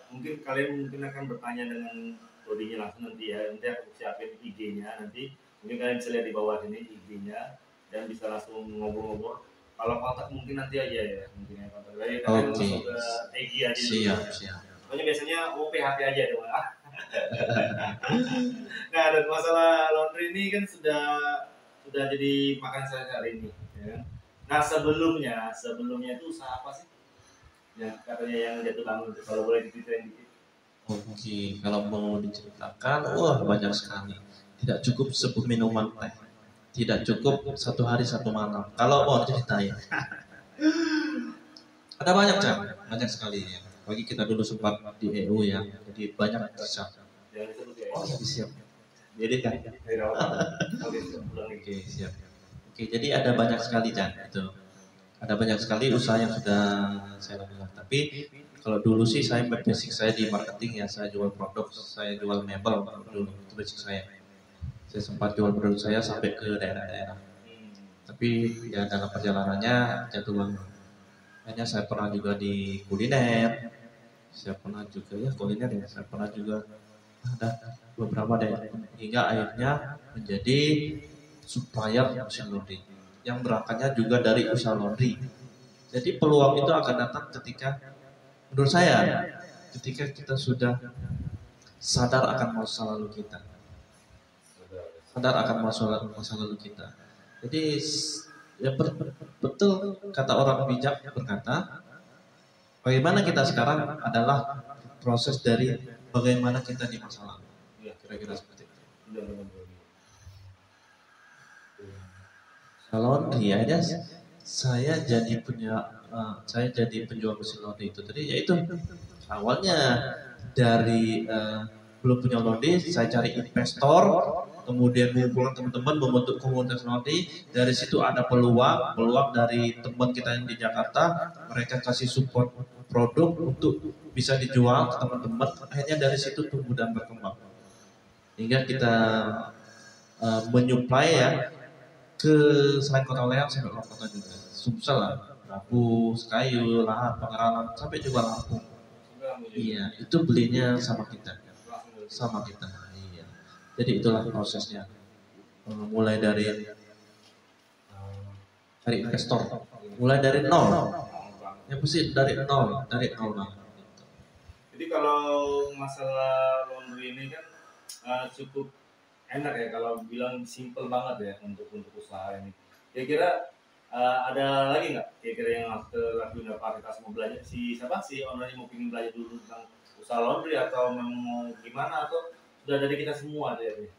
B: mungkin kalian akan bertanya dengan prodinya langsung nanti ya. Nanti aku siapin IG-nya nanti. Mungkin kalian bisa lihat di bawah ini IG-nya dan bisa langsung ngobrol-ngobrol. Kalau kontak mungkin nanti aja ya, mungkin ya kontak. Jadi kalian
A: Oke.
B: masuk ke IG aja dulu.
A: Siap.
B: Pokoknya biasanya PHP aja deh, Pak. Nah, dan masalah laundry ini kan sudah jadi makanan sehari-hari ini, ya kan? Nah, sebelumnya itu usaha apa sih? Yang katanya yang jatuh bangun, kalau boleh diceritain dikit.
A: Oke, kalau mau diceritakan, wah banyak sekali. Tidak cukup sebuah minuman teh. Tidak cukup satu hari satu malam. Kalau mau ceritain, ada banyak sekali ya. Bagi kita dulu sempat di EU ya, jadi banyak bisa.
B: Jangan disebut ya.
A: Oh iya siap. Jadi kan.
B: Oke, ulang lagi.
A: Oke siap. Oke, jadi ada banyak sekali itu. Ada banyak sekali usaha yang sudah saya lakukan. Tapi kalau dulu sih basic saya di marketing ya, saya jual produk, saya jual mebel dulu itu basic saya. Saya sempat jual produk saya sampai ke daerah-daerah. Tapi ya dalam perjalanannya jatuh bangun. Hanya saya pernah juga di kuliner, saya pernah juga ya kuliner ya, saya pernah juga ada beberapa daerah hingga akhirnya menjadi supplier mesin laundry yang berangkatnya juga dari usaha laundry. Jadi peluang itu akan datang ketika menurut saya ketika kita sudah sadar akan masa lalu kita. Sadar akan masa lalu kita. Jadi ya betul kata orang bijak berkata, bagaimana kita sekarang adalah proses dari bagaimana kita di masa lalu. Ya, kira-kira seperti itu. Laundry aja saya jadi penjual mesin laundry itu tadi, yaitu awalnya dari belum punya laundry, saya cari investor, kemudian mengumpulkan teman-teman membentuk komunitas laundry. Dari situ ada peluang dari teman kita yang di Jakarta, mereka kasih support produk untuk bisa dijual ke teman-teman. Akhirnya dari situ tumbuh dan berkembang hingga kita menyuplai ya ke selain Kota Leang sampai luar kota juga, Sumsel lah, Rabu, Sekayu, Lahar, Pangeralan, sampai juga Lampung. Iya, itu belinya sama kita. Iya. Jadi itulah prosesnya. Mulai dari investor, mulai dari nol. Yang pasti dari nol banget.
B: Jadi kalau masalah laundry ini kan cukup enak ya kalau bilang simple banget ya untuk usaha ini. Kira-kira ada lagi nggak kira-kira yang lakuin apa kita mau belajar si ownernya mau pengen belajar dulu tentang usaha laundry atau mau gimana atau sudah dari kita semua deh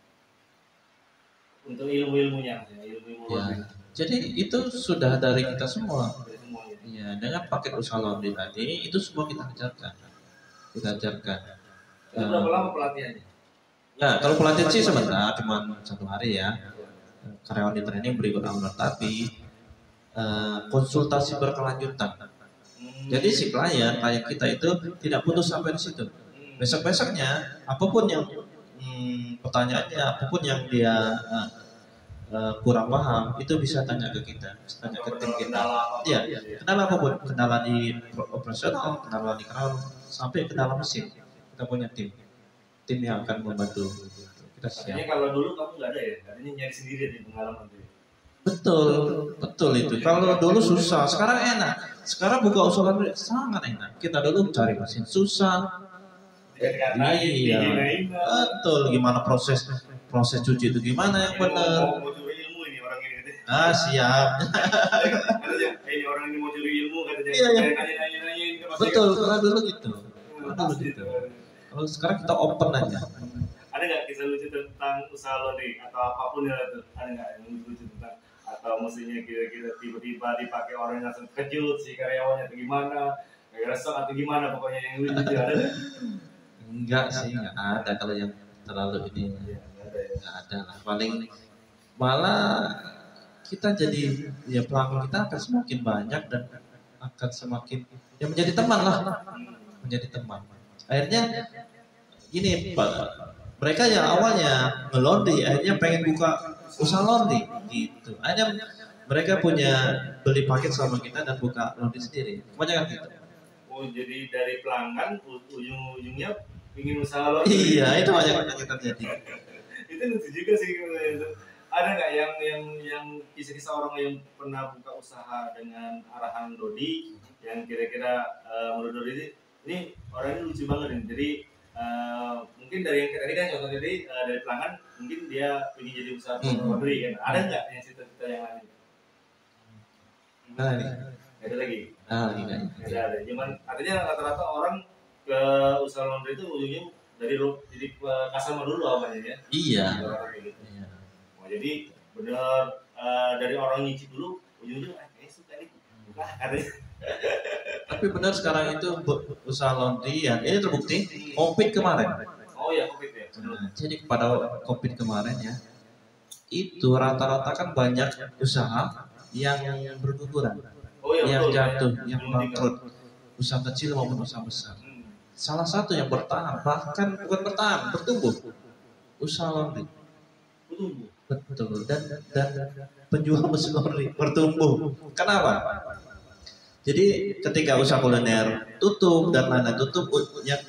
B: untuk ilmunya ya.
A: Jadi itu sudah dari kita semua. Iya, dengan paket usaha laundry tadi itu semua kita ajarkan.
B: Berapa lama pelatihannya?
A: Nah, kalau pelatihan sih sebentar, cuma 1 hari ya. Karyawan di training berikut owner, tapi konsultasi berkelanjutan. Jadi si klien kita itu tidak putus sampai di situ. Besok-besoknya apapun yang pertanyaannya, apapun yang dia kurang paham, itu bisa tanya ke kita, tanya ke tim kita. Iya, kendala apapun, kendala di operasional, kendala di kerawat, sampai kendala mesin. Kita punya tim yang akan membantu kita siap.
B: Artinya kalau dulu kamu nggak ada ya, artinya nyari sendiri di pengalaman tuh.
A: Betul itu. Kalau dulu susah, sekarang enak. Sekarang buka usaha sangat enak. Kita dulu cari mesin susah. Iya, betul. Gimana proses cuci itu gimana yang benar?
B: Mau curi ilmu ini orang ini.
A: Siap.
B: Ini orang ini mau curi ilmu katanya.
A: Iya.
B: Nanya.
A: Betul. Kalau dulu gitu. Kalau sekarang kita open aja.
B: Ada nggak kisah lucu tentang usaha laundry atau apapun ya itu? Ada nggak yang lucu tentang atau mesinnya kira-kira tiba-tiba dipakai orang yang langsung kejut si karyawannya atau gimana? Kayak resek atau gimana pokoknya yang lucu ada nggak?
A: Enggak sih, enggak ada kalau yang terlalu ini. Enggak ada lah. Paling malah kita jadi ya pelanggan kita akan semakin banyak dan akan semakin ya menjadi teman lah. Menjadi teman. Akhirnya Gini Pak, mereka yang awalnya ngelondri akhirnya pengen buka usaha laundry gitu. Akhirnya mereka punya beli paket sama kita dan buka laundry sendiri. Kebanyakan gitu.
B: Oh, jadi dari pelanggan ujung-ujungnya ingin usaha laundry.
A: Iya, itu banyak yang terjadi.
B: Itu lucu juga sih itu. Ada nggak yang kisah-kisah orang yang pernah buka usaha dengan arahan Dodi yang kira-kira menurut Dodi ini orang ini lucu banget nih. Jadi mungkin dari yang tadi kan contoh dari pelanggan mungkin dia ingin jadi usaha laundry kan. Ada nggak yang cerita-cerita yang lain?
A: Nah, ini.
B: Ada lagi?
A: Ini.
B: Ada. Cuman artinya rata-rata orang ke usaha laundry itu ujungnya dari jadi customer dulu awalnya ya.
A: Iya.
B: Gitu. Iya. Oh, jadi benar dari orang nyicip dulu ujung-ujung kayaknya suka nih buka katanya.
A: Tapi benar sekarang itu usaha laundry ya. Ini terbukti COVID kemarin.
B: Oh ya COVID ya.
A: Nah, jadi pada COVID kemarin ya, itu rata-rata kan banyak usaha yang berguguran,
B: Oh, ya,
A: yang
B: betul,
A: jatuh,
B: ya.
A: yang bangkrut, usaha kecil maupun usaha besar. Salah satu yang bertahan, bahkan bukan bertahan, bertumbuh, usaha laundry.
B: Bertumbuh.
A: Betul, dan penjual mesin laundry bertumbuh. Kenapa? Jadi ketika usaha kuliner tutup dan lain-lain tutup, yang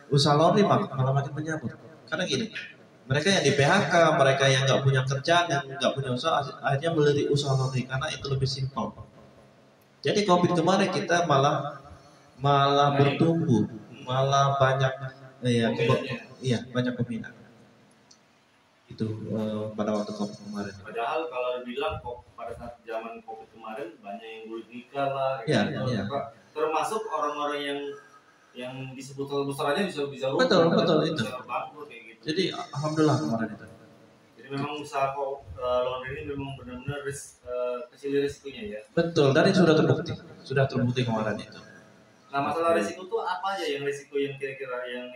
A: usaha laundry malah makin menyambut. Karena gini, mereka yang di PHK, mereka yang nggak punya kerjaan, yang nggak punya usaha, akhirnya melirik usaha laundry karena itu lebih simpel. Jadi COVID kemarin kita malah bertumbuh, malah banyak banyak peminat. Itu pada waktu COVID kemarin.
B: Padahal kalau dibilang pada saat zaman COVID kemarin banyak yang gulung nikah lah, termasuk orang-orang yang disebut besar aja bisa
A: betul itu.
B: Bangkrut kayak gitu.
A: Jadi alhamdulillah kemarin itu.
B: Jadi memang usaha laundry ini memang benar-benar kecil risikonya ya.
A: Betul, dan itu sudah terbukti kemarin itu.
B: Nah masalah risiko itu apa aja yang risiko yang kira-kira yang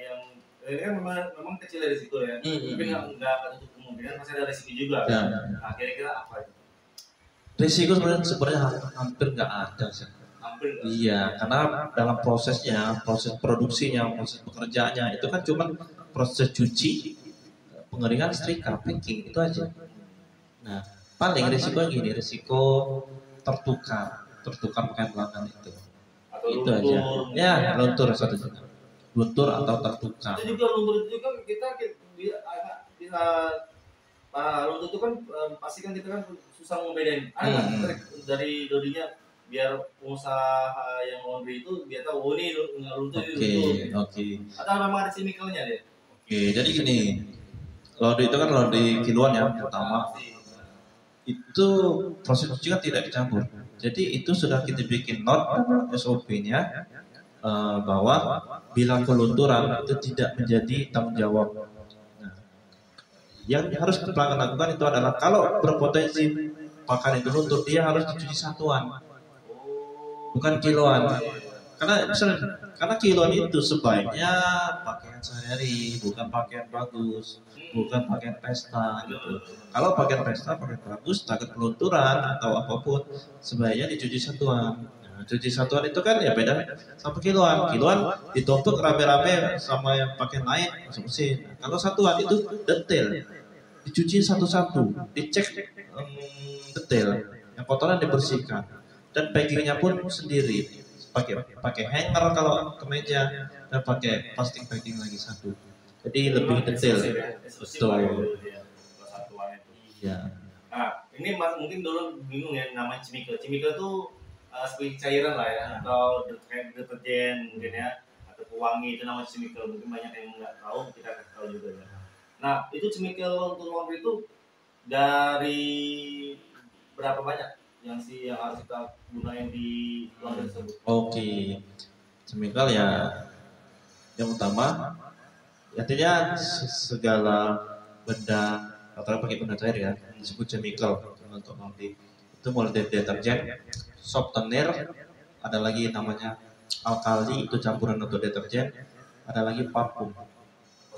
B: ini kan memang kecil risiko ya. Mungkin nggak tutup kemungkinan masih ada risiko juga.
A: Ya.
B: Nah kira-kira apa itu?
A: Risiko sebenarnya hampir nggak ada sih.
B: Hampir nggak.
A: Iya, karena dalam prosesnya, proses produksinya, proses pekerjaannya itu kan cuma proses cuci, pengeringan, setrika, packing itu aja. Nah, paling risiko gini, risiko tertukar pakaian pelanggan itu.
B: Atau
A: itu
B: luntur,
A: aja. Ya, luntur satu juga. Luntur atau tertukar.
B: Itu juga luntur itu juga kita bisa luntur itu kan pasti kan kita kan susah membedain. Ada trik dari Dodinya biar pengusaha yang laundry itu biar tahu oh ini nggak luntur ini luntur.
A: Oke.
B: Atau memang ada chemicalnya deh.
A: Oke, jadi gini, laundry itu kan laundry kiloan ya pertama. Itu proses cuci kan tidak dicampur. Jadi itu sudah kita bikin note SOP-nya bahwa bila kelunturan itu tidak menjadi tanggung jawab. Nah, yang harus pelanggan lakukan itu adalah kalau berpotensi pakaian itu luntur, dia harus dicuci satuan, bukan kiloan. Karena kiloan itu sebaiknya pakaian sehari-hari, bukan pakaian bagus, bukan pakaian pesta gitu. Kalau pakaian pesta, pakaian bagus, takut kelunturan atau apapun, sebaiknya dicuci satuan. Nah, cuci satuan itu kan ya beda sama kiloan. Kiloan ditumpuk rame-rame sama yang pakaian lain masuk mesin. Kalau satuan itu detail, dicuci satu-satu, dicek detail, yang kotoran dibersihkan, dan packingnya pun sendiri. Pakai hanger kalau kemeja dan pakai plastik packing lagi satu. Jadi lebih detail. Betul.
B: Iya. Nah, ini mungkin dulu bingung ya namanya chemical. Chemical itu seperti cairan lah ya, atau kayak deterjen mungkin ya, atau pewangi itu namanya chemical. Mungkin banyak yang nggak tahu, kita akan tahu juga ya. Nah, itu chemical untuk laundry itu dari berapa banyak yang harus kita gunain di laundry tersebut?
A: Oke, chemical ya yang utama, artinya segala benda atau pakai benda cair ya disebut chemical untuk laundry. Itu mulai dari deterjen, softener, ada lagi namanya alkali itu campuran untuk deterjen, ada lagi parfum,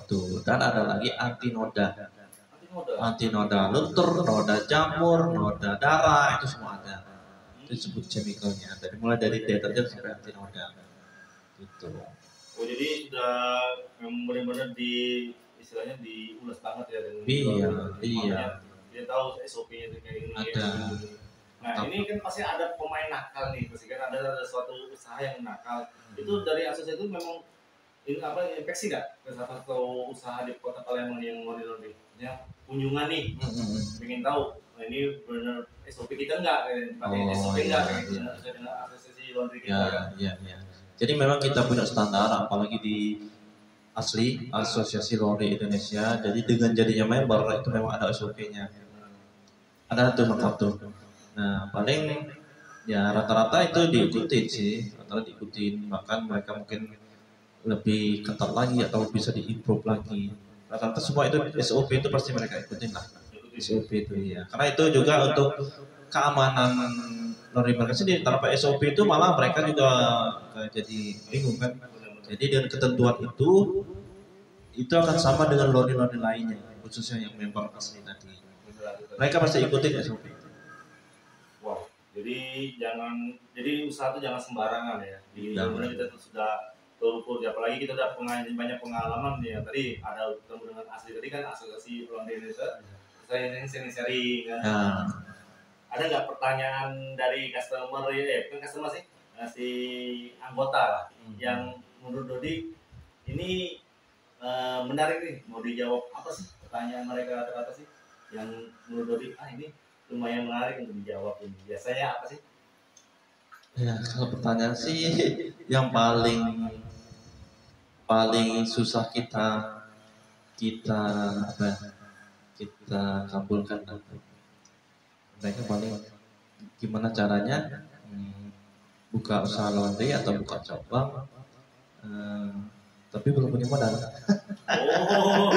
A: tuh, dan ada lagi antinoda. Antinoda luntur, noda jamur, noda darah, itu semua ada. Itu disebut chemicalnya. Mulai dari deterjen sampai antinoda. Gitu.
B: Oh jadi sudah memang benar-benar di istilahnya diulas banget ya dengan
A: Iya, iya.
B: makanya dia tahu SOP-nya itu kayak gini.
A: Ada.
B: Nah ini kan pasti ada pemain nakal nih, pasti kan ada suatu usaha yang nakal. Itu dari asosiasi itu memang ini apa infeksi nggak ke satu usaha di kota Palembang yang mau laundry? Ya kunjungan nih, pengen tahu. Nah, ini benar SOP kita nggak? Pakai SOP nggak? Kayak gitu sesuai dengan asosiasi laundry kita kan?
A: Ya. Jadi memang kita punya standar, apalagi di asli Asosiasi Laundry Indonesia. Jadi dengan jadinya member itu memang ada SOP-nya. Ada tuh lengkap tuh. Nah paling ya rata-rata itu diikutin sih, rata-rata diikutin. Bahkan mereka mungkin lebih ketat lagi atau bisa diimprove lagi. Rata-rata semua itu SOP itu pasti mereka ikutin lah. SOP itu ya. Karena itu juga untuk keamanan laundry mereka sendiri. Tanpa SOP itu malah mereka juga jadi bingung kan. Jadi dengan ketentuan itu akan sama dengan laundry lainnya, khususnya yang member asli tadi. Mereka pasti ikutin SOP.
B: Wow. Jadi usaha itu jangan sembarangan ya. Benar kita tuh sudah terukur, apalagi kita udah banyak pengalaman ya. Tadi ada ketemu dengan asli tadi kan asosiasi laundry Indonesia. Saya sharing kan. Ada nggak pertanyaan dari customer bukan customer sih, si anggota lah, yang menurut Dodi ini menarik nih, mau dijawab apa sih pertanyaan mereka rata-rata sih yang menurut Dodi ini lumayan menarik untuk dijawab ini. Biasanya apa sih?
A: Ya kalau pertanyaan sih yang paling susah kita kabulkan. Mereka paling gimana caranya buka usaha laundry atau buka cabang, tapi belum punya modal.
B: Oh,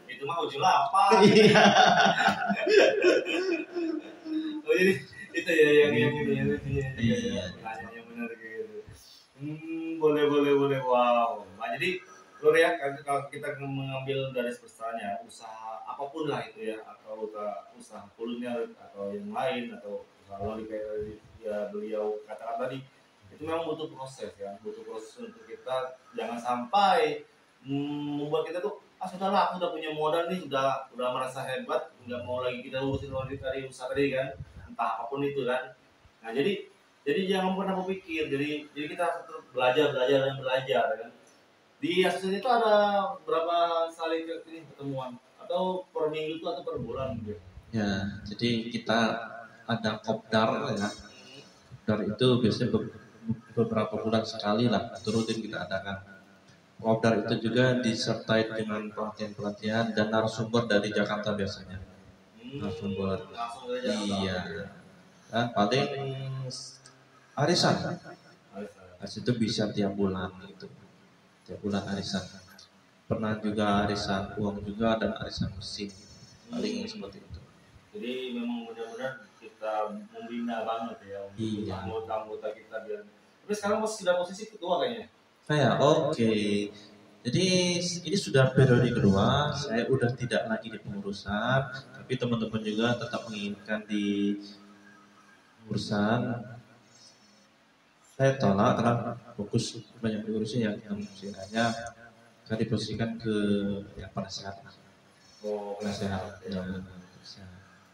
B: itu mah ujung lapar.
A: Iya.
B: Oh jadi itu ya yang ini
A: Iya.
B: pertanyaan yang benar gitu. Boleh. Wow. Nah jadi Lur ya, kalau kita mengambil garis besarnya usaha apapun lah itu ya, atau usaha kuliner atau yang lain atau usaha laundry kayak ya beliau katakan tadi, itu memang butuh proses ya, butuh proses untuk kita jangan sampai membuat kita tuh sudahlah aku udah punya modal nih, udah merasa hebat, nggak mau lagi kita urusin laundry tadi usaha tadi kan, entah apapun itu kan. Nah jadi jangan pernah berpikir, jadi kita terus belajar kan. Di asosiasi itu ada berapa kali pertemuan atau per minggu itu atau per bulan gitu?
A: Ya, jadi kita ada kopdar ya. Kopdar itu biasanya beberapa bulan sekali lah, rutin kita adakan. Kopdar itu juga disertai dengan pelatihan dan narasumber dari Jakarta biasanya. Narasumber. Iya. Dan paling arisan. Itu bisa tiap bulan gitu. Tiap bulan arisan. Pernah juga arisan uang juga dan arisan mesin. Paling seperti itu.
B: Jadi memang benar-benar kita membina banget ya untuk anggota kita biar. Tapi sekarang sudah posisi ketua kayaknya.
A: Oke. Jadi ini sudah periode kedua. Saya udah tidak lagi di pengurusan, tapi teman-teman juga tetap menginginkan di pengurusan. Saya tolak karena fokus banyak diurusin ya, hanya saya diposisikan ke yang penasehat.
B: Oh,
A: penasehat. Ya.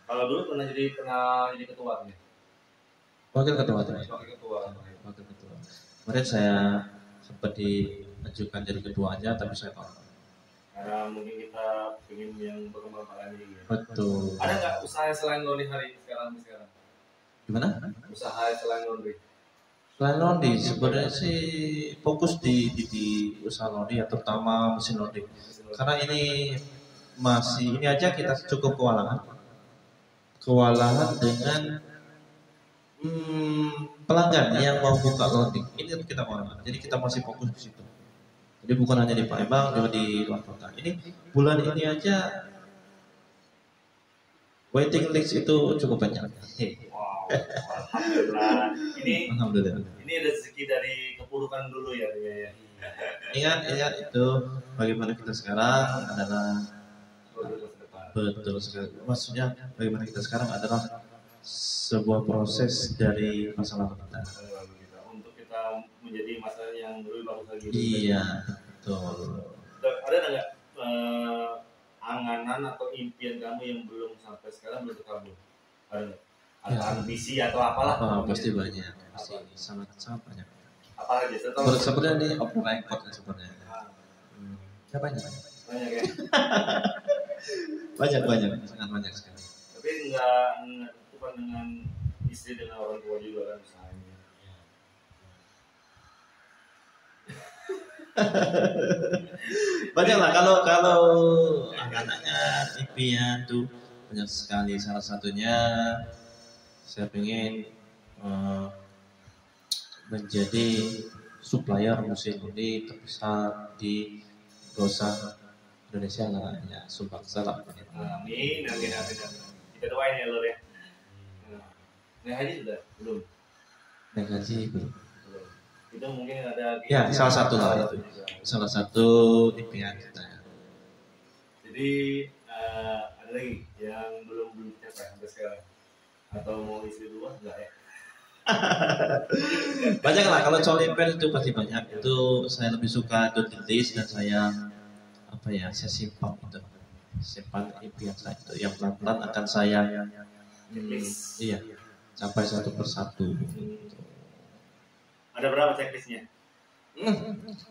B: Kalau dulu pernah jadi ketua nih.
A: Wakil ketua. Kemarin saya sempat diajukan jadi ketuanya, tapi saya tolak.
B: Karena mungkin kita ingin yang berkembang lagi. Ya.
A: Betul.
B: Ada nggak usaha seelain laundry hari sekarang?
A: Gimana?
B: Usaha selain laundry.
A: Selain laundry, sebenarnya sih fokus di usaha laundry ya, terutama mesin laundry. Karena ini aja kita cukup kewalahan dengan pelanggan yang mau buka laundry. Ini kita kewalahan. Jadi kita masih fokus di situ. Jadi bukan hanya di Palembang, juga di luar kota. Ini bulan ini aja waiting list itu cukup banyak.
B: Wow, alhamdulillah. Ini rezeki dari kepurukan dulu ya.
A: Ingat itu bagaimana kita sekarang adalah betul sekali. Maksudnya bagaimana kita sekarang adalah sebuah proses dari masa lalu kita.
B: untuk kita menjadi masa yang lebih bagus lagi.
A: Iya, betul.
B: Ada nggak anganan atau impian kamu yang belum sampai sekarang belum terkabul? Ada nggak? Atau
A: Ya.
B: ambisi atau apalah?
A: Pasti banyak, pasti sangat banyak.
B: Apa aja?
A: Sebenarnya ini open record kan sebenarnya. Ya banyak.
B: Banyak ya.
A: banyak, sangat banyak sekali.
B: Tapi nggak bukan dengan istri, dengan orang tua juga kan misalnya.
A: Banyak lah kalau anak-anaknya impian tuh banyak sekali. Salah satunya saya pengen menjadi supplier mesin ini terbesar di Gosa Indonesia lah ya, sumbang salah.
B: Amin. Kita doain ya Lur ya. Naik haji sudah belum?
A: Naik haji belum.
B: Itu mungkin ada.
A: Ya salah satu lah itu. Salah satu impian kita.
B: Jadi ada lagi yang belum tercapai sampai sekarang, atau mau istri dua enggak ya?
A: Banyak lah, kalau soal impian itu pasti banyak. Itu saya lebih suka to list dan saya saya simpan itu, simpan impian saya itu yang pelan-pelan akan saya capai satu persatu.
B: Ada berapa checklistnya?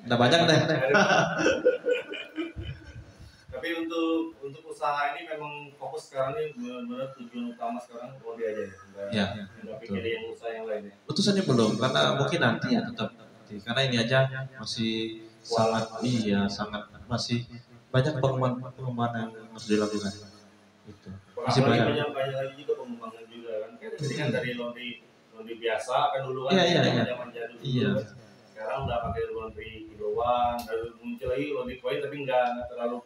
A: Udah banyak deh.
B: Tapi untuk usaha ini memang fokus sekarang ini benar-benar tujuan utama sekarang Rodi aja ya. Enggak pikir yang usaha yang lainnya.
A: Putusannya belum, karena mungkin nanti ya tetap. Karena ini aja masih sangat masih banyak pengembangan yang harus dilakukan. Itu. Masih banyak
B: lagi juga pengembangan juga kan. Jadi kan dari laundry biasa kan dulu kan zaman jadul.
A: Iya.
B: Sekarang udah pakai laundry kiloan, lalu muncul lagi laundry coin tapi nggak terlalu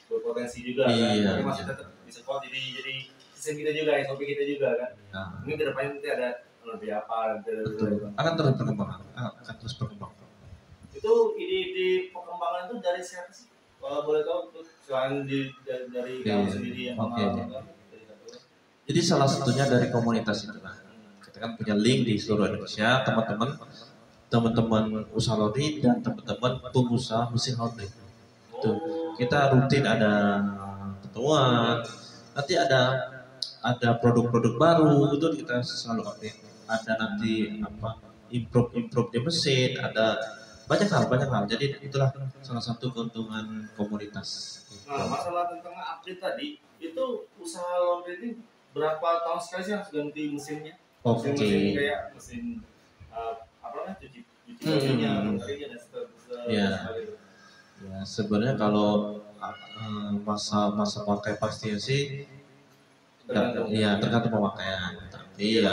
B: berpotensi juga kan. Tapi masih tetap bisa kok jadi sistem kita juga, SOP kita juga kan. Ini kedepannya nanti ada laundry apa?
A: Akan terus berkembang.
B: Itu ide-ide pengembangan itu dari siapa sih? Kalau boleh tahu selain dari kamu sendiri yang mengalami.
A: Jadi salah satunya dari komunitas itu lah. Kita kan punya link di seluruh Indonesia, teman-teman usaha laundry dan teman-teman pengusaha mesin laundry. Itu kita rutin ada pertemuan. Nanti ada produk-produk baru itu kita selalu update. Ada nanti improve di mesin, ada banyak hal. Jadi itulah salah satu keuntungan komunitas.
B: Nah, masalah tentang update tadi, itu usaha laundry ini berapa tahun sekali sih harus ganti mesinnya? Mesin kayak mesin cuci bajunya,
A: ya sebenarnya kalau masa pakai pastinya sih tergantung pemakaian. Tapi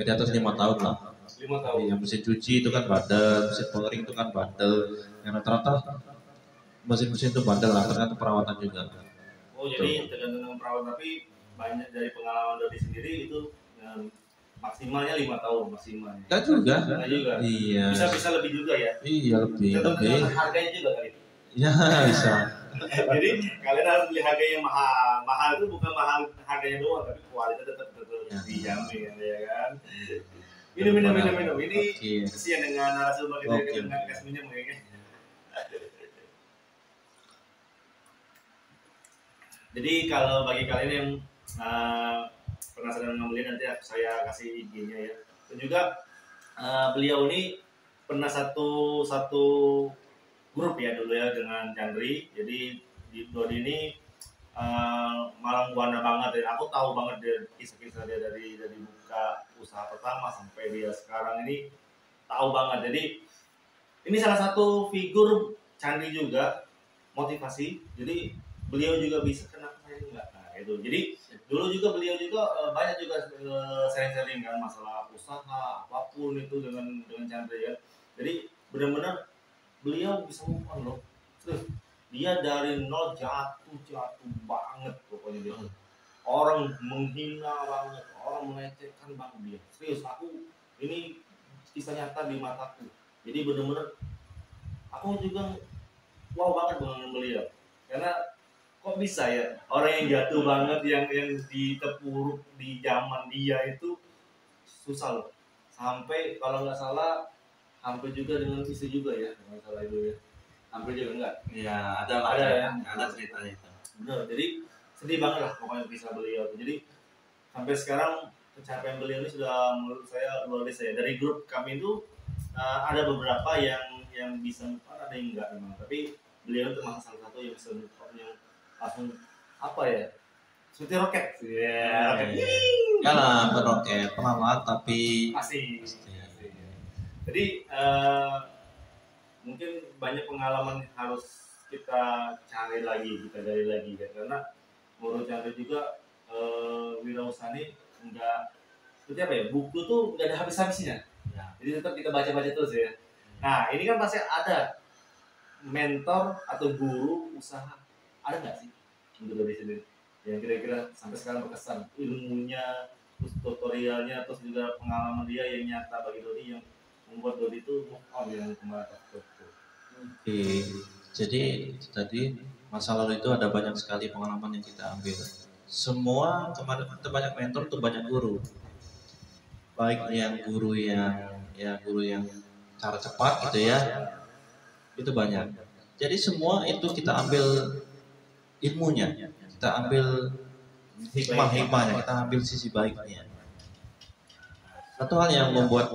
A: di atas 5 tahun lah.
B: 5 tahun.
A: Yang mesin cuci itu kan bandel, mesin pengering itu kan bandel. Yang rata-rata mesin-mesin itu bandel lah, tergantung perawatan juga.
B: Oh jadi tergantung perawatan, tapi banyak dari pengalaman dari sendiri itu maksimalnya 5 tahun maksimalnya.
A: Enggak juga. Iya.
B: Bisa lebih juga ya.
A: Iya lebih.
B: Harganya juga kali.
A: Iya bisa.
B: Jadi kalian harus beli harga yang mahal. Mahal itu bukan mahal harganya doang, tapi kualitas tetap dijamin ya kan. Minum. Ini kesian dengan narasumber kita dengan kas minum kayaknya. Jadi kalau bagi kalian yang penasaran membeli, nanti saya kasih IG-nya ya. Dan juga beliau ini pernah satu grup ya dulu ya dengan Chandri. Jadi di Dodi ini malang buana banget ya. Aku tahu banget dia kisah-kisah dia dari buka usaha pertama sampai dia sekarang ini tahu banget. Jadi ini salah satu figur Chandri juga, motivasi. Jadi beliau juga bisa, kenapa saya enggak? Nah, itu. Jadi dulu juga beliau juga banyak juga sharing-sharing kan masalah usaha apapun itu dengan Chandri ya. Jadi benar-benar beliau bisa move on loh. Terus dia dari nol jatuh banget pokoknya dia. Orang menghina banget, orang melecehkan banget dia. Serius, aku ini kisah nyata di mataku. Jadi benar-benar aku juga wow banget dengan beliau. Karena kok bisa ya orang yang jatuh banget yang ditepuruk di zaman dia itu susah loh. sampai kalau nggak salah hampir juga dengan istri juga ya, kalau nggak salah itu ya. Hampir juga enggak?
A: Iya, ada lah.
B: Ada ya?
A: Ada ceritanya itu.
B: Benar, jadi sedih banget lah pokoknya kisah beliau. Jadi sampai sekarang pencapaian beliau ini sudah menurut saya luar biasa ya. Dari grup kami itu ada beberapa yang bisa move on, ada yang enggak memang. Tapi beliau termasuk salah satu yang bisa move on, yang langsung apa ya? Seperti roket. Ya, roket.
A: Ya lah, beroket pelan tapi
B: Masih. Jadi mungkin banyak pengalaman yang harus kita cari lagi kan, karena menurut Chandra juga wirausaha ini enggak seperti apa ya, buku tuh nggak ada habis-habisnya ya. Jadi tetap kita baca-baca terus ya. Nah ini kan pasti ada mentor atau guru usaha, ada nggak sih untuk Dodi sendiri yang kira-kira sampai sekarang berkesan ilmunya, terus tutorialnya, terus juga pengalaman dia yang nyata bagi Dodi yang membuat Dodi itu move on yang kemarin.
A: Oke, jadi tadi masa lalu itu ada banyak sekali pengalaman yang kita ambil. Semua kemarin kita banyak mentor tuh, banyak guru. Baik yang guru yang cara cepat gitu ya, itu banyak. Jadi semua itu kita ambil ilmunya, kita ambil hikmah-hikmahnya, kita ambil sisi baiknya. Satu hal yang membuat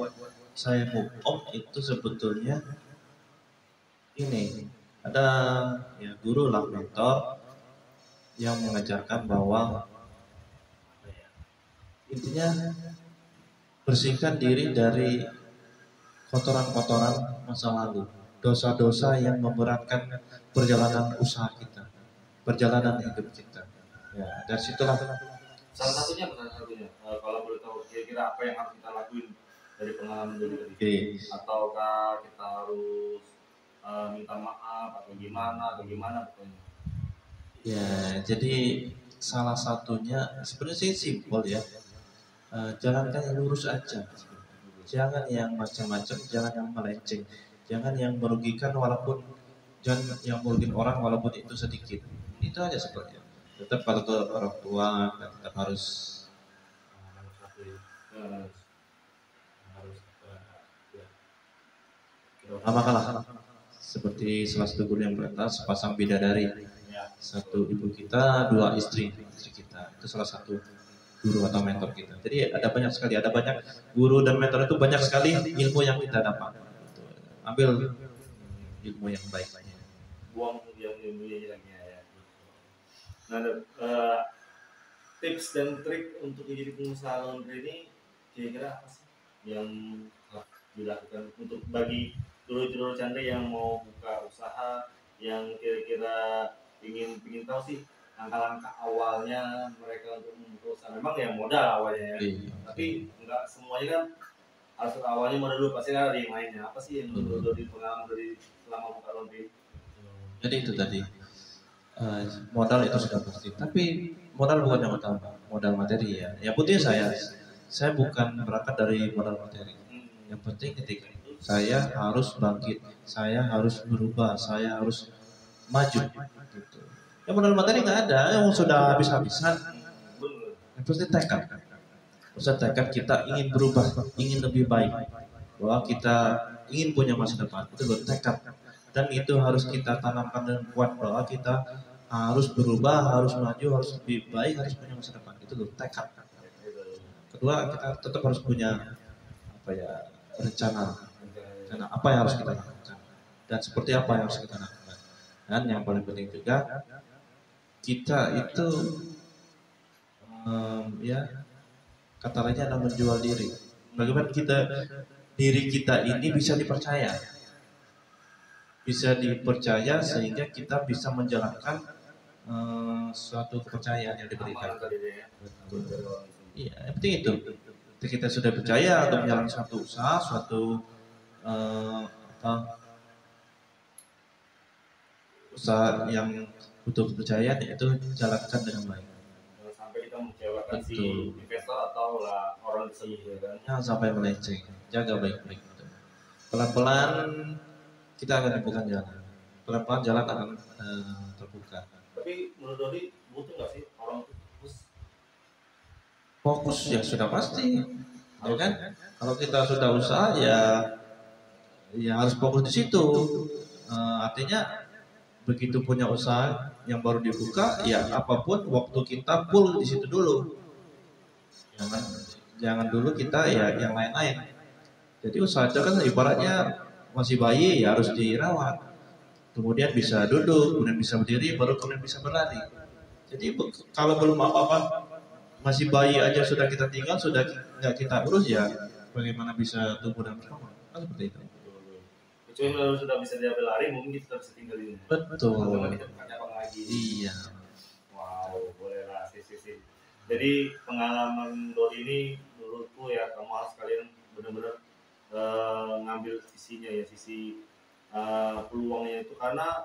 A: saya move on itu sebetulnya ini, ada ya guru lah, mentor yang mengajarkan bahwa intinya bersihkan diri dari kotoran-kotoran masa lalu, dosa-dosa yang memberatkan perjalanan usaha kita, perjalanan hidup kita. Ya, dari situlah
B: salah satunya kalau boleh tahu kira-kira apa yang harus kita lakuin dari pengalaman dari tadi, ataukah kita harus minta maaf atau gimana pokoknya.
A: Ya, jadi salah satunya sebenarnya sih simpel ya. Jalankan yang lurus aja. Jangan yang macam-macam, jangan yang melenceng, jangan yang merugikan jangan yang merugikan orang walaupun itu sedikit. Itu aja sebenarnya. Tetap kalau ke orang tua tetap harus kalah. Seperti salah satu guru yang berkata, sepasang bidadari, satu ibu kita, dua istri kita. Itu salah satu guru atau mentor kita. Jadi ada banyak sekali, ada banyak guru dan mentor itu banyak sekali ilmu yang kita dapat. Ambil ilmu yang baik.
B: Buang yang ilmunya ya. Nah, tips dan trik untuk menjadi pengusaha laundry ini kira-kira apa sih yang harus dilakukan untuk bagi dulur-dulur Chandra yang mau buka usaha, yang kira-kira ingin tahu sih langkah-langkah awalnya mereka untuk membuka usaha. Memang ya modal awalnya ya, tapi enggak semuanya kan harus awalnya modal dulu, pasti ada yang lainnya. Apa sih yang menurut dari pengalaman dari selama buka laundry?
A: Jadi itu tadi modal itu sudah pasti, tapi modal bukan yang utama, modal materi ya. Yang penting saya bukan berangkat dari modal materi. Yang penting ketika itu saya harus bangkit, saya harus berubah, saya harus maju. Gitu. Ya modal materi nggak ada, yang sudah habis-habisan. Yang penting tekad kita ingin berubah, ingin lebih baik, bahwa kita ingin punya masa depan, itu bertekad. Dan itu harus kita tanamkan dengan kuat bahwa kita harus berubah, harus maju, harus lebih baik, harus punya masa depan. Itu loh tekad. Kedua, kita tetap harus punya rencana apa yang harus kita lakukan dan seperti apa yang harus kita lakukan. Dan yang paling penting juga kita itu kata lainnya adalah menjual diri. Bagaimana diri kita ini bisa dipercaya sehingga kita bisa menjalankan suatu kepercayaan yang diberikan. Iya, yang penting itu. Kita sudah percaya untuk menjalankan suatu usaha, usaha yang butuh kepercayaan, itu jalankan dengan baik.
B: Sampai kita mengecewakan si investor atau orang tersebut kan.
A: Jangan sampai melenceng, jaga baik-baik. Pelan-pelan kita akan dibuka jalan. Pelan-pelan jalan akan terbuka.
B: Tapi menurut Dodi butuh nggak sih orang fokus?
A: Fokus ya sudah pasti. ya kan? Kalau kita sudah usaha ya harus fokus di situ. Artinya begitu punya usaha yang baru dibuka, ya apapun waktu kita full di situ dulu. Jangan dulu kita ya yang lain-lain. Jadi usaha itu kan ibaratnya masih bayi ya harus dirawat. Kemudian bisa duduk, kemudian bisa berdiri, baru kemudian bisa berlari. Jadi kalau belum apa-apa, masih bayi aja sudah kita tinggal, sudah nggak kita urus ya, bagaimana bisa tumbuh dan berkembang? Kan seperti itu.
B: Kecuali kalau sudah bisa diambil lari, mungkin kita bisa tinggal di rumah.
A: Betul.
B: Atau kita bukan cabang lagi.
A: Iya.
B: Wow, boleh lah, sih. Jadi pengalaman Dodi ini menurutku ya kamu harus kalian benar-benar ngambil sisinya ya, sisi peluangnya itu, karena